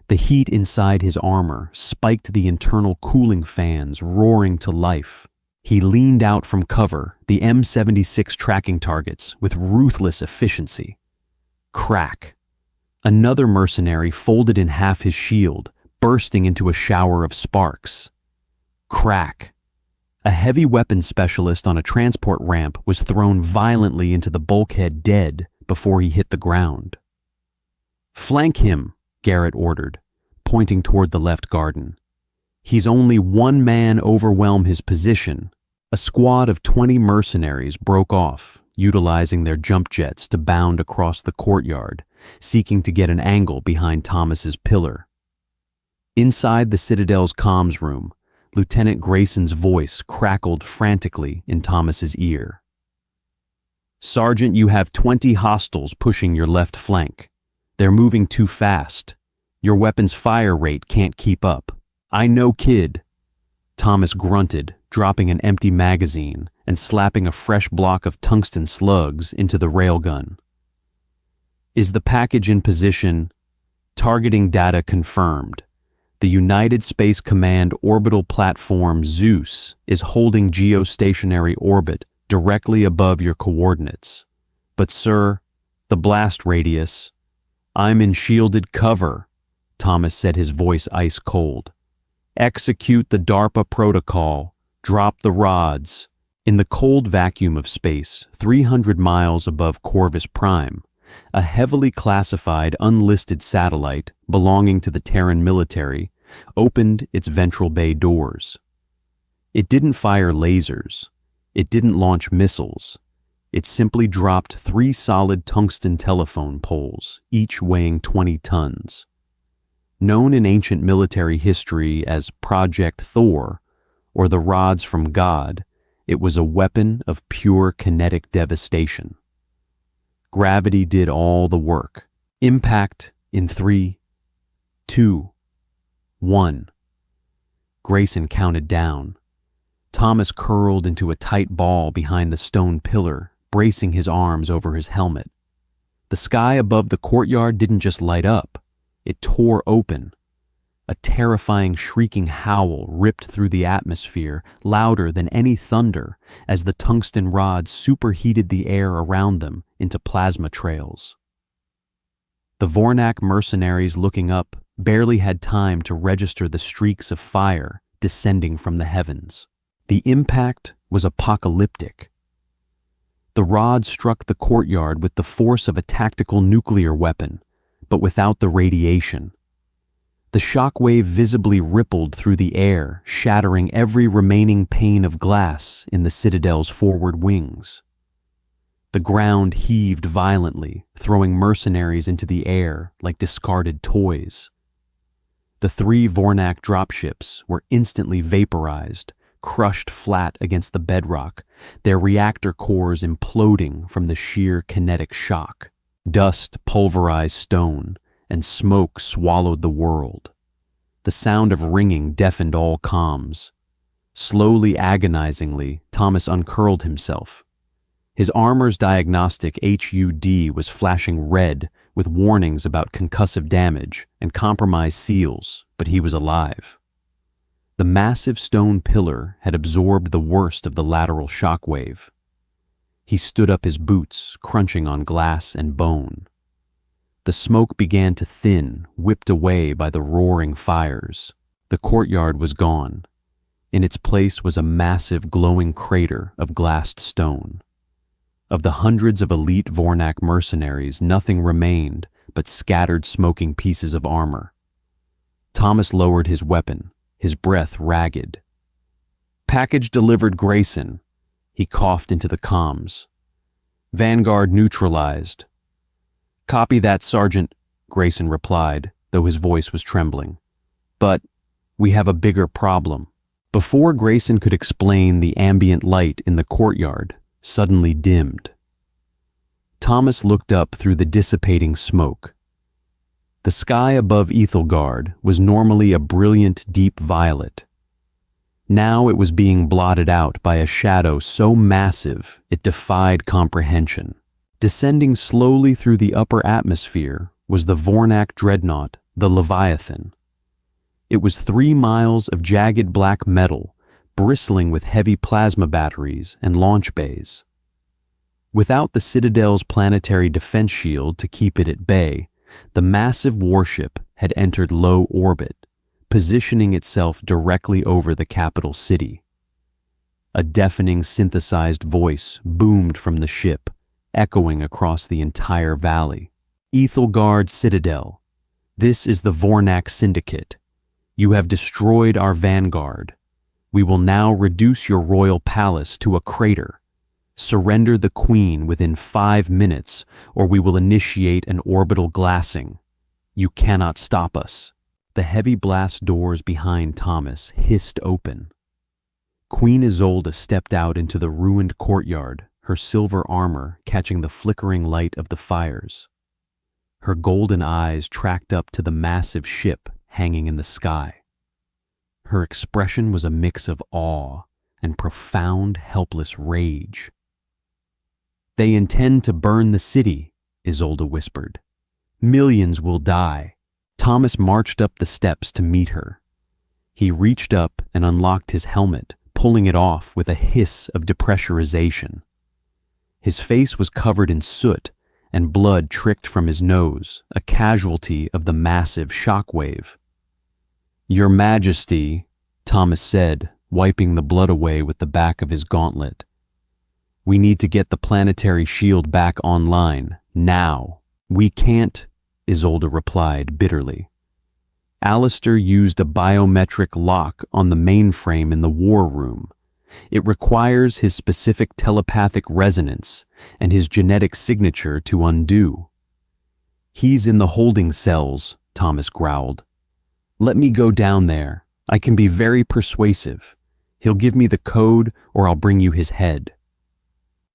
The heat inside his armor spiked the internal cooling fans, roaring to life. He leaned out from cover, the M76 tracking targets with ruthless efficiency. Crack. Another mercenary folded in half his shield, bursting into a shower of sparks. Crack. A heavy weapons specialist on a transport ramp was thrown violently into the bulkhead dead before he hit the ground. "Flank him," Garrett ordered, pointing toward the left garden. "He's only one man overwhelm his position." A squad of 20 mercenaries broke off, utilizing their jump jets to bound across the courtyard, seeking to get an angle behind Thomas's pillar. Inside the Citadel's comms room, Lieutenant Grayson's voice crackled frantically in Thomas's ear. "Sergeant, you have 20 hostiles pushing your left flank. They're moving too fast. Your weapon's fire rate can't keep up." "I know, kid." Thomas grunted, dropping an empty magazine and slapping a fresh block of tungsten slugs into the railgun. "Is the package in position?" "Targeting data confirmed. The United Space Command orbital platform Zeus is holding geostationary orbit directly above your coordinates. But sir, the blast radius..." "I'm in shielded cover," Thomas said, his voice ice cold. "Execute the DARPA protocol. Drop the rods." In the cold vacuum of space, 300 miles above Corvus Prime, a heavily classified unlisted satellite belonging to the Terran military opened its ventral bay doors. It didn't fire lasers. It didn't launch missiles. It simply dropped 3 solid tungsten telephone poles, each weighing 20 tons. Known in ancient military history as Project Thor, or the rods from God, it was a weapon of pure kinetic devastation. Gravity did all the work. Impact in 3, 2, 1. Grayson counted down. Thomas curled into a tight ball behind the stone pillar, bracing his arms over his helmet. The sky above the courtyard didn't just light up, it tore open. A terrifying shrieking howl ripped through the atmosphere, louder than any thunder, as the tungsten rods superheated the air around them into plasma trails. The Vornak mercenaries looking up barely had time to register the streaks of fire descending from the heavens. The impact was apocalyptic. The rods struck the courtyard with the force of a tactical nuclear weapon, but without the radiation. The shockwave visibly rippled through the air, shattering every remaining pane of glass in the citadel's forward wings. The ground heaved violently, throwing mercenaries into the air like discarded toys. The 3 Vornak dropships were instantly vaporized, crushed flat against the bedrock, their reactor cores imploding from the sheer kinetic shock. Dust pulverized stone, and smoke swallowed the world. The sound of ringing deafened all comms. Slowly, agonizingly, Thomas uncurled himself. His armor's diagnostic HUD was flashing red with warnings about concussive damage and compromised seals, but he was alive. The massive stone pillar had absorbed the worst of the lateral shockwave. He stood up his boots, crunching on glass and bone. The smoke began to thin, whipped away by the roaring fires. The courtyard was gone. In its place was a massive glowing crater of glassed stone. Of the hundreds of elite Vornak mercenaries, nothing remained but scattered smoking pieces of armor. Thomas lowered his weapon, his breath ragged. "Package delivered, Grayson." He coughed into the comms. "Vanguard neutralized." "Copy that, Sergeant," Grayson replied, though his voice was trembling. "But we have a bigger problem." Before Grayson could explain, the ambient light in the courtyard suddenly dimmed. Thomas looked up through the dissipating smoke. The sky above Ethelgard was normally a brilliant deep violet. Now it was being blotted out by a shadow so massive it defied comprehension. Descending slowly through the upper atmosphere was the Vornak dreadnought, the Leviathan. It was 3 miles of jagged black metal, bristling with heavy plasma batteries and launch bays. Without the Citadel's planetary defense shield to keep it at bay, the massive warship had entered low orbit, positioning itself directly over the capital city. A deafening synthesized voice boomed from the ship, echoing across the entire valley. "Ethelgard Citadel, this is the Vornak Syndicate. You have destroyed our vanguard. We will now reduce your royal palace to a crater. Surrender the Queen within 5 minutes, or we will initiate an orbital glassing. You cannot stop us." The heavy blast doors behind Thomas hissed open. Queen Isolde stepped out into the ruined courtyard, her silver armor catching the flickering light of the fires. Her golden eyes tracked up to the massive ship hanging in the sky. Her expression was a mix of awe and profound, helpless rage. "They intend to burn the city," Isolde whispered. "Millions will die." Thomas marched up the steps to meet her. He reached up and unlocked his helmet, pulling it off with a hiss of depressurization. His face was covered in soot, and blood tricked from his nose, a casualty of the massive shockwave. "Your Majesty," Thomas said, wiping the blood away with the back of his gauntlet. "We need to get the planetary shield back online, now." "We can't," Isolde replied bitterly. Alistair used a biometric lock on the mainframe in the war room. It requires his specific telepathic resonance and his genetic signature to undo. "He's in the holding cells," Thomas growled. "Let me go down there. I can be very persuasive. He'll give me the code or I'll bring you his head."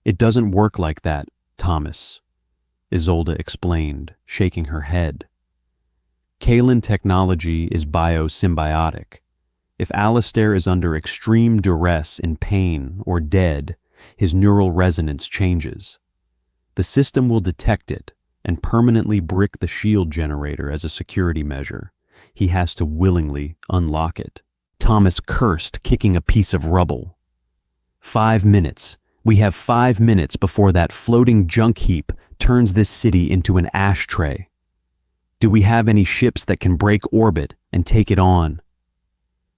"It doesn't work like that, Thomas," Isolde explained, shaking her head. "Kalen technology is biosymbiotic. If Alistair is under extreme duress, in pain, or dead, his neural resonance changes. The system will detect it and permanently brick the shield generator as a security measure. He has to willingly unlock it." Thomas cursed, kicking a piece of rubble. 5 minutes. We have 5 minutes before that floating junk heap turns this city into an ashtray. Do we have any ships that can break orbit and take it on?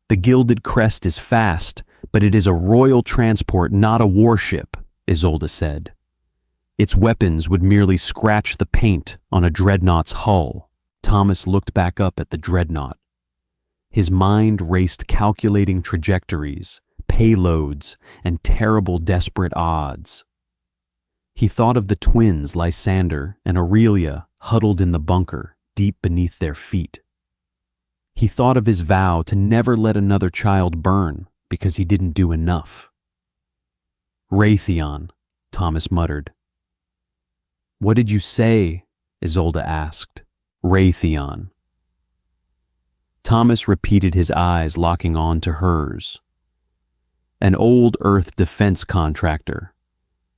"The Gilded Crest is fast, but it is a royal transport, not a warship," Isolde said. "Its weapons would merely scratch the paint on a dreadnought's hull." Thomas looked back up at the dreadnought. His mind raced, calculating trajectories, payloads, and terrible, desperate odds. He thought of the twins, Lysander and Aurelia, huddled in the bunker, deep beneath their feet. He thought of his vow to never let another child burn because he didn't do enough. "Raytheon," Thomas muttered. "What did you say?" Isolde asked. "Raytheon." Thomas repeated, his eyes locking on to hers. "An old Earth defense contractor.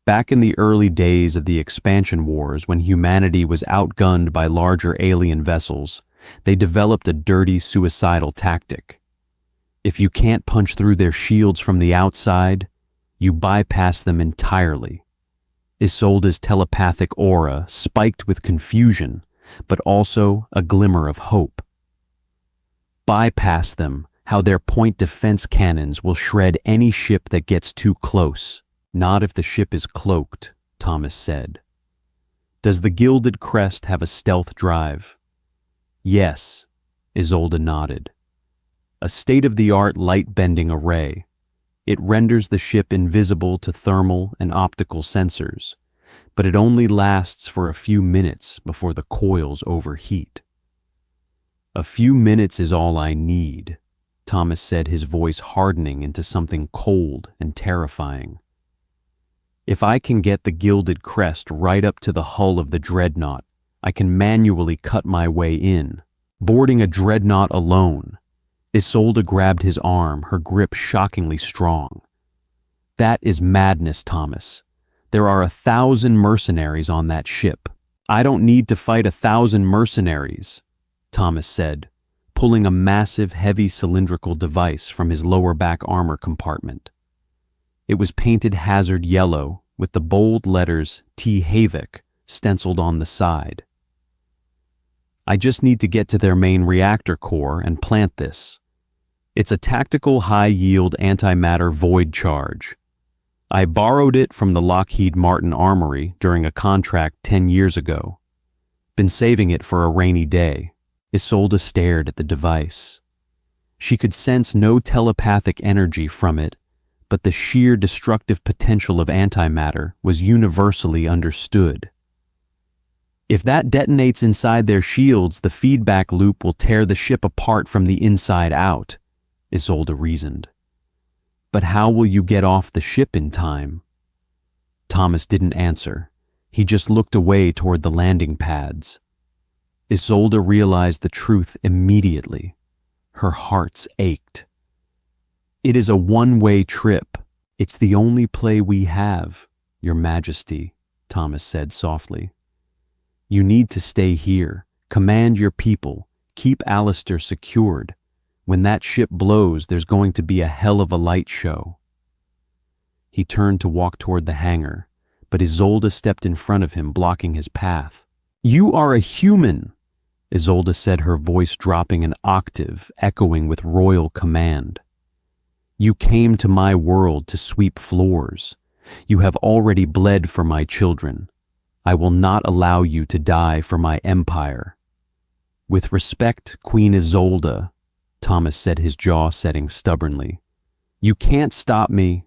Back in the early days of the expansion wars, when humanity was outgunned by larger alien vessels, they developed a dirty, suicidal tactic. If you can't punch through their shields from the outside, you bypass them entirely." Isolde's telepathic aura spiked with confusion, but also a glimmer of hope. "Bypass them, how their point defense cannons will shred any ship that gets too close." "Not if the ship is cloaked," Thomas said. "Does the Gilded Crest have a stealth drive?" "Yes," Isolde nodded. "A state-of-the-art light-bending array. It renders the ship invisible to thermal and optical sensors, but it only lasts for a few minutes before the coils overheat." "A few minutes is all I need," Thomas said, his voice hardening into something cold and terrifying. "If I can get the Gilded Crest right up to the hull of the dreadnought, I can manually cut my way in. Boarding a dreadnought alone." Isolde grabbed his arm, her grip shockingly strong. "That is madness, Thomas. There are 1,000 mercenaries on that ship." "I don't need to fight 1,000 mercenaries," Thomas said, pulling a massive, heavy cylindrical device from his lower back armor compartment. It was painted hazard yellow with the bold letters T Havoc stenciled on the side. "I just need to get to their main reactor core and plant this. It's a tactical high-yield antimatter void charge. I borrowed it from the Lockheed Martin Armory during a contract 10 years ago. Been saving it for a rainy day." Isolde stared at the device. She could sense no telepathic energy from it, but the sheer destructive potential of antimatter was universally understood. "If that detonates inside their shields, the feedback loop will tear the ship apart from the inside out," Isolde reasoned. "But how will you get off the ship in time?" Thomas didn't answer. He just looked away toward the landing pads. Isolde realized the truth immediately. Her heart ached. "It is a one-way trip. It's the only play we have, Your Majesty," Thomas said softly. "You need to stay here, command your people, keep Alistair secured. When that ship blows, there's going to be a hell of a light show." He turned to walk toward the hangar, but Isolde stepped in front of him, blocking his path. "You are a human," Isolde said, her voice dropping an octave, echoing with royal command. "You came to my world to sweep floors. You have already bled for my children. I will not allow you to die for my empire." With respect, Queen Isolde, Thomas said, his jaw setting stubbornly. You can't stop me.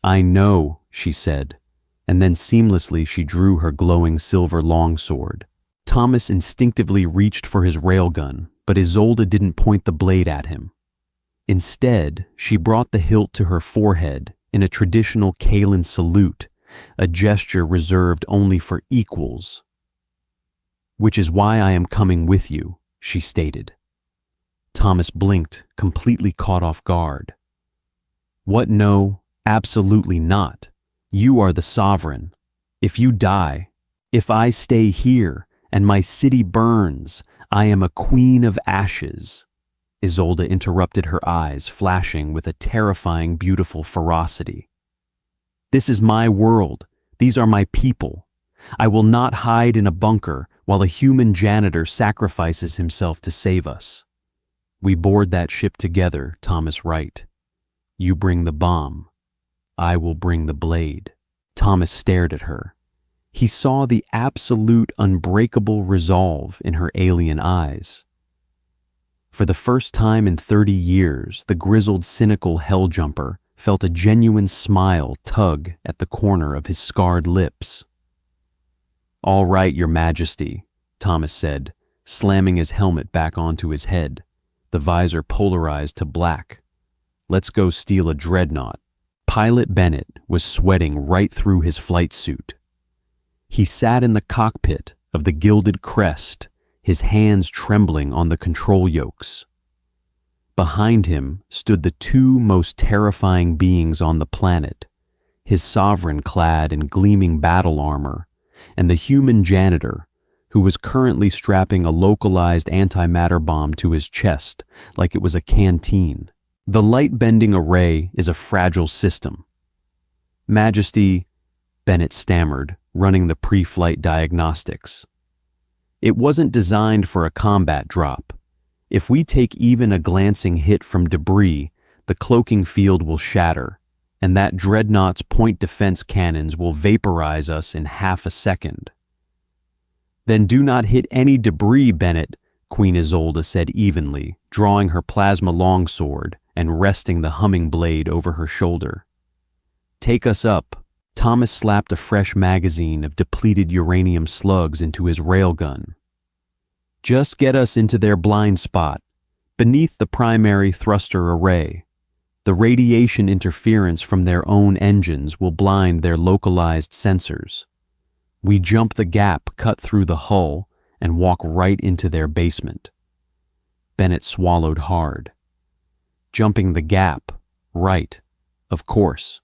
I know, she said, and then seamlessly she drew her glowing silver longsword. Thomas instinctively reached for his railgun, but Isolde didn't point the blade at him. Instead, she brought the hilt to her forehead in a traditional Kalan salute, a gesture reserved only for equals. Which is why I am coming with you, she stated. Thomas blinked, completely caught off guard. What? No, absolutely not. You are the sovereign. If you die, if I stay here and my city burns, I am a queen of ashes. Isolde interrupted, her eyes flashing with a terrifying, beautiful ferocity. This is my world. These are my people. I will not hide in a bunker while a human janitor sacrifices himself to save us. We board that ship together, Thomas Wright. You bring the bomb. I will bring the blade. Thomas stared at her. He saw the absolute, unbreakable resolve in her alien eyes. For the first time in 30 years, the grizzled, cynical hell-jumper felt a genuine smile tug at the corner of his scarred lips. All right, Your Majesty, Thomas said, slamming his helmet back onto his head, the visor polarized to black. Let's go steal a dreadnought. Pilot Bennett was sweating right through his flight suit. He sat in the cockpit of the Gilded Crest, his hands trembling on the control yokes. Behind him stood the two most terrifying beings on the planet, his sovereign clad in gleaming battle armor, and the human janitor, who was currently strapping a localized antimatter bomb to his chest like it was a canteen. The light-bending array is a fragile system. Majesty, Bennett stammered, running the pre-flight diagnostics. It wasn't designed for a combat drop. If we take even a glancing hit from debris, the cloaking field will shatter, and that dreadnought's point defense cannons will vaporize us in half a second. Then do not hit any debris, Bennett, Queen Isolde said evenly, drawing her plasma longsword and resting the humming blade over her shoulder. Take us up. Thomas slapped a fresh magazine of depleted uranium slugs into his railgun. Just get us into their blind spot, beneath the primary thruster array. The radiation interference from their own engines will blind their localized sensors. We jump the gap cut through the hull and walk right into their basement. Bennett swallowed hard. Jumping the gap, right, of course.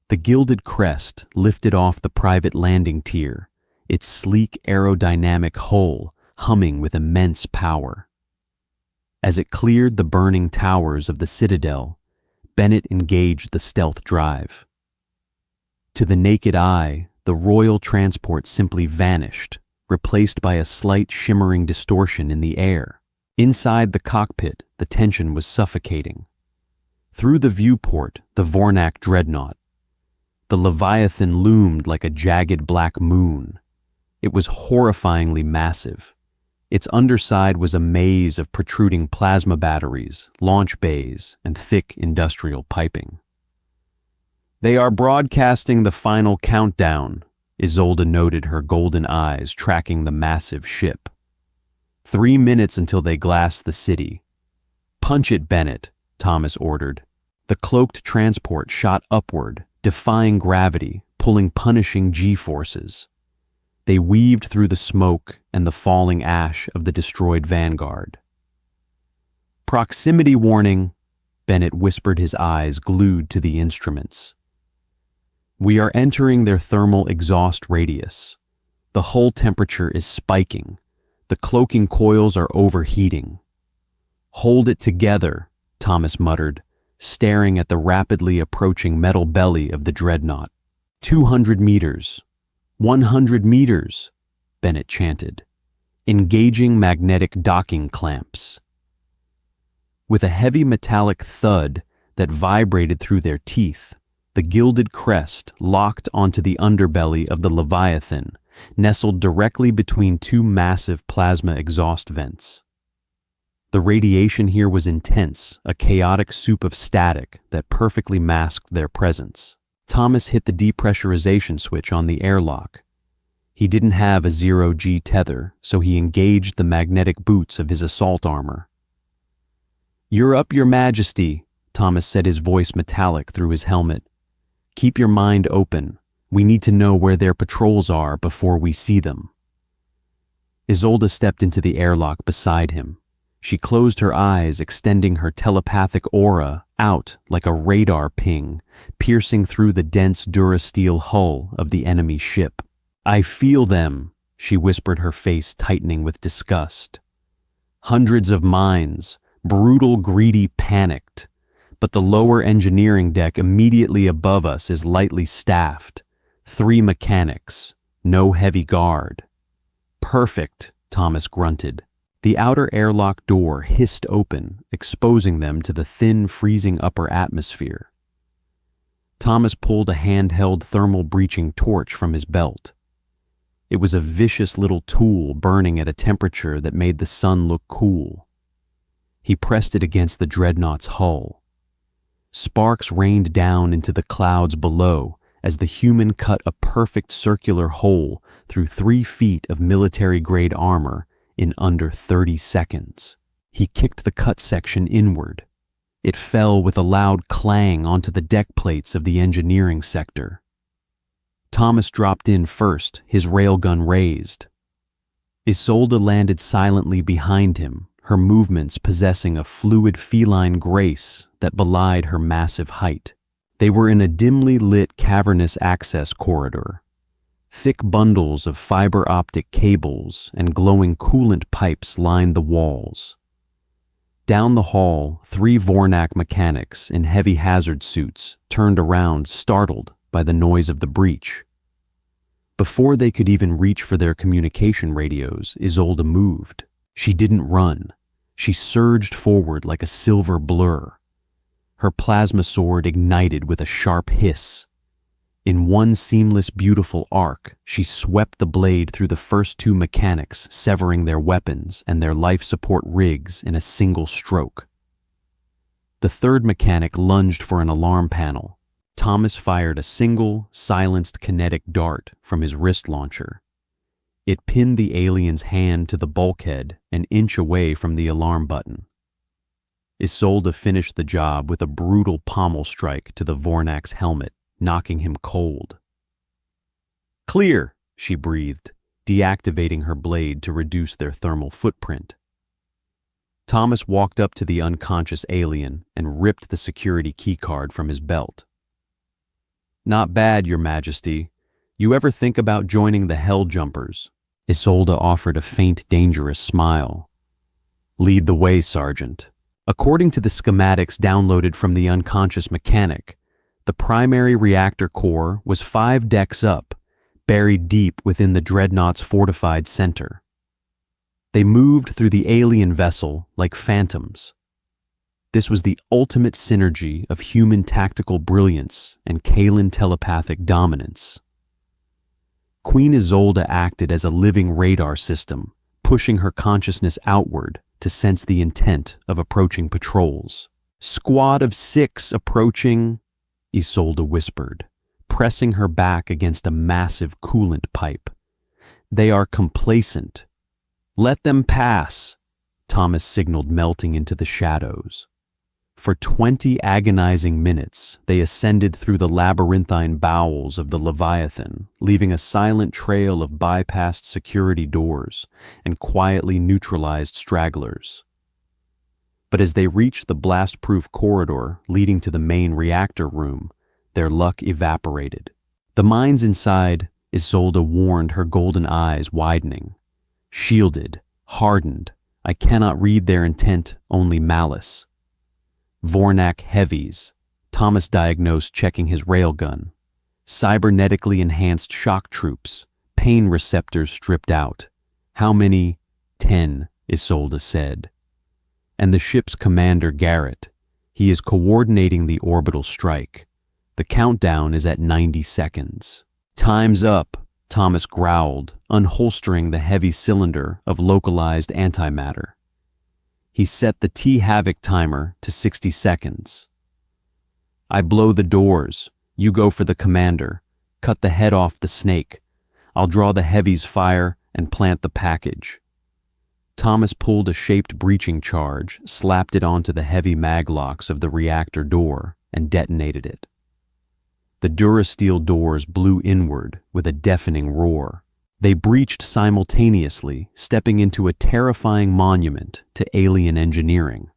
The Gilded Crest lifted off the private landing tier, its sleek aerodynamic hull humming with immense power. As it cleared the burning towers of the Citadel, Bennett engaged the stealth drive. To the naked eye, the royal transport simply vanished, replaced by a slight shimmering distortion in the air. Inside the cockpit, the tension was suffocating. Through the viewport, the Vornak dreadnought. The Leviathan loomed like a jagged black moon. It was horrifyingly massive. Its underside was a maze of protruding plasma batteries, launch bays, and thick industrial piping. They are broadcasting the final countdown, Isolde noted, her golden eyes tracking the massive ship. 3 minutes until they glass the city. Punch it, Bennett, Thomas ordered. The cloaked transport shot upward, defying gravity, pulling punishing G-forces. They weaved through the smoke and the falling ash of the destroyed Vanguard. Proximity warning, Bennett whispered, his eyes glued to the instruments. We are entering their thermal exhaust radius. The hull temperature is spiking. The cloaking coils are overheating. Hold it together, Thomas muttered, staring at the rapidly approaching metal belly of the dreadnought. 200 meters. 100 meters, Bennett chanted, engaging magnetic docking clamps. With a heavy metallic thud that vibrated through their teeth, the Gilded Crest locked onto the underbelly of the Leviathan nestled directly between two massive plasma exhaust vents. The radiation here was intense, a chaotic soup of static that perfectly masked their presence. Thomas hit the depressurization switch on the airlock. He didn't have a zero-G tether, so he engaged the magnetic boots of his assault armor. "You're up, Your Majesty," Thomas said, his voice metallic through his helmet. "Keep your mind open. We need to know where their patrols are before we see them." Isolde stepped into the airlock beside him. She closed her eyes, extending her telepathic aura out like a radar ping, piercing through the dense durasteel hull of the enemy ship. "I feel them," she whispered, her face tightening with disgust. "Hundreds of minds, brutal, greedy, panicked. But the lower engineering deck immediately above us is lightly staffed. 3 mechanics, no heavy guard." "Perfect," Thomas grunted. The outer airlock door hissed open, exposing them to the thin, freezing upper atmosphere. Thomas pulled a handheld thermal breaching torch from his belt. It was a vicious little tool burning at a temperature that made the sun look cool. He pressed it against the dreadnought's hull. Sparks rained down into the clouds below as the human cut a perfect circular hole through 3 feet of military-grade armor in under 30 seconds. He kicked the cut section inward. It fell with a loud clang onto the deck plates of the engineering sector. Thomas dropped in first, his railgun raised. Isolde landed silently behind him, her movements possessing a fluid feline grace that belied her massive height. They were in a dimly lit cavernous access corridor. Thick bundles of fiber optic cables and glowing coolant pipes lined the walls. Down the hall, 3 Vornak mechanics in heavy hazard suits turned around, startled by the noise of the breach. Before they could even reach for their communication radios, Isolde moved. She didn't run. She surged forward like a silver blur. Her plasma sword ignited with a sharp hiss. In one seamless, beautiful arc, she swept the blade through the first 2 mechanics, severing their weapons and their life support rigs in a single stroke. The 3rd mechanic lunged for an alarm panel. Thomas fired a single, silenced kinetic dart from his wrist launcher. It pinned the alien's hand to the bulkhead an inch away from the alarm button. Isolde finished the job with a brutal pommel strike to the Vornak's helmet, knocking him cold. "Clear," she breathed, deactivating her blade to reduce their thermal footprint. Thomas walked up to the unconscious alien and ripped the security keycard from his belt. "Not bad, Your Majesty. You ever think about joining the Hell Jumpers?" Isolde offered a faint, dangerous smile. "Lead the way, Sergeant." According to the schematics downloaded from the unconscious mechanic, the primary reactor core was 5 decks up, buried deep within the dreadnought's fortified center. They moved through the alien vessel like phantoms. This was the ultimate synergy of human tactical brilliance and Kaelan telepathic dominance. Queen Isolde acted as a living radar system, pushing her consciousness outward to sense the intent of approaching patrols. "Squad of 6 approaching," Isolde whispered, pressing her back against a massive coolant pipe. "They are complacent. Let them pass," Thomas signaled, melting into the shadows. For 20 agonizing minutes, they ascended through the labyrinthine bowels of the Leviathan, leaving a silent trail of bypassed security doors and quietly neutralized stragglers. But as they reached the blast-proof corridor leading to the main reactor room, their luck evaporated. The minds inside, Isolde warned, her golden eyes widening. Shielded, hardened, I cannot read their intent, only malice. Vornak heavies, Thomas diagnosed, checking his railgun. Cybernetically enhanced shock troops, pain receptors stripped out. How many? 10, Isolde said. And the ship's commander, Garrett. He is coordinating the orbital strike. The countdown is at 90 seconds. Time's up, Thomas growled, unholstering the heavy cylinder of localized antimatter. He set the T-Havoc timer to 60 seconds. I blow the doors. You go for the commander. Cut the head off the snake. I'll draw the heavy's fire and plant the package. Thomas pulled a shaped breaching charge, slapped it onto the heavy maglocks of the reactor door, and detonated it. The Durasteel doors blew inward with a deafening roar. They breached simultaneously, stepping into a terrifying monument to alien engineering.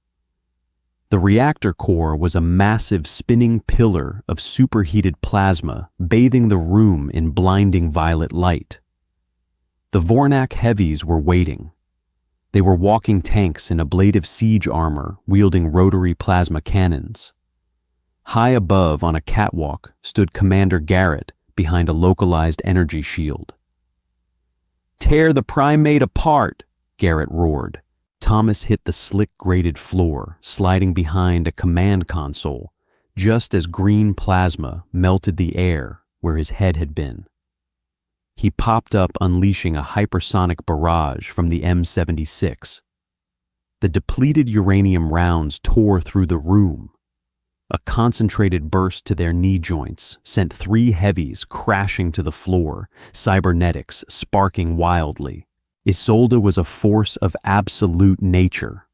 The reactor core was a massive spinning pillar of superheated plasma, bathing the room in blinding violet light. The Vornak heavies were waiting. They were walking tanks in ablative siege armor, wielding rotary plasma cannons. High above on a catwalk stood Commander Garrett behind a localized energy shield. "Tear the primate apart!" Garrett roared. Thomas hit the slick grated floor, sliding behind a command console, just as green plasma melted the air where his head had been. He popped up, unleashing a hypersonic barrage from the M76. The depleted uranium rounds tore through the room. A concentrated burst to their knee joints sent 3 heavies crashing to the floor, cybernetics sparking wildly. Isolde was a force of absolute nature.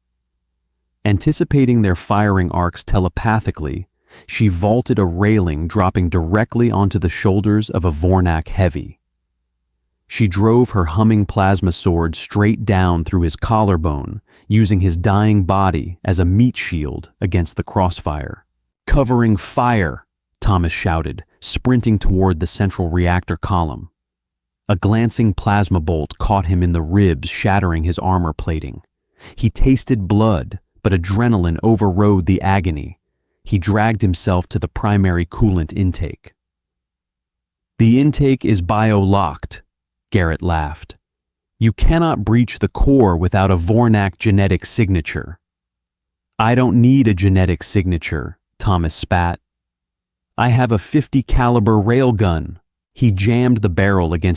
Anticipating their firing arcs telepathically, she vaulted a railing, dropping directly onto the shoulders of a Vornak heavy. She drove her humming plasma sword straight down through his collarbone, using his dying body as a meat shield against the crossfire. "Covering fire!" Thomas shouted, sprinting toward the central reactor column. A glancing plasma bolt caught him in the ribs, shattering his armor plating. He tasted blood, but adrenaline overrode the agony. He dragged himself to the primary coolant intake. "The intake is bio-locked," Garrett laughed. "You cannot breach the core without a Vornak genetic signature." "I don't need a genetic signature," Thomas spat. "I have a .50 caliber railgun." He jammed the barrel against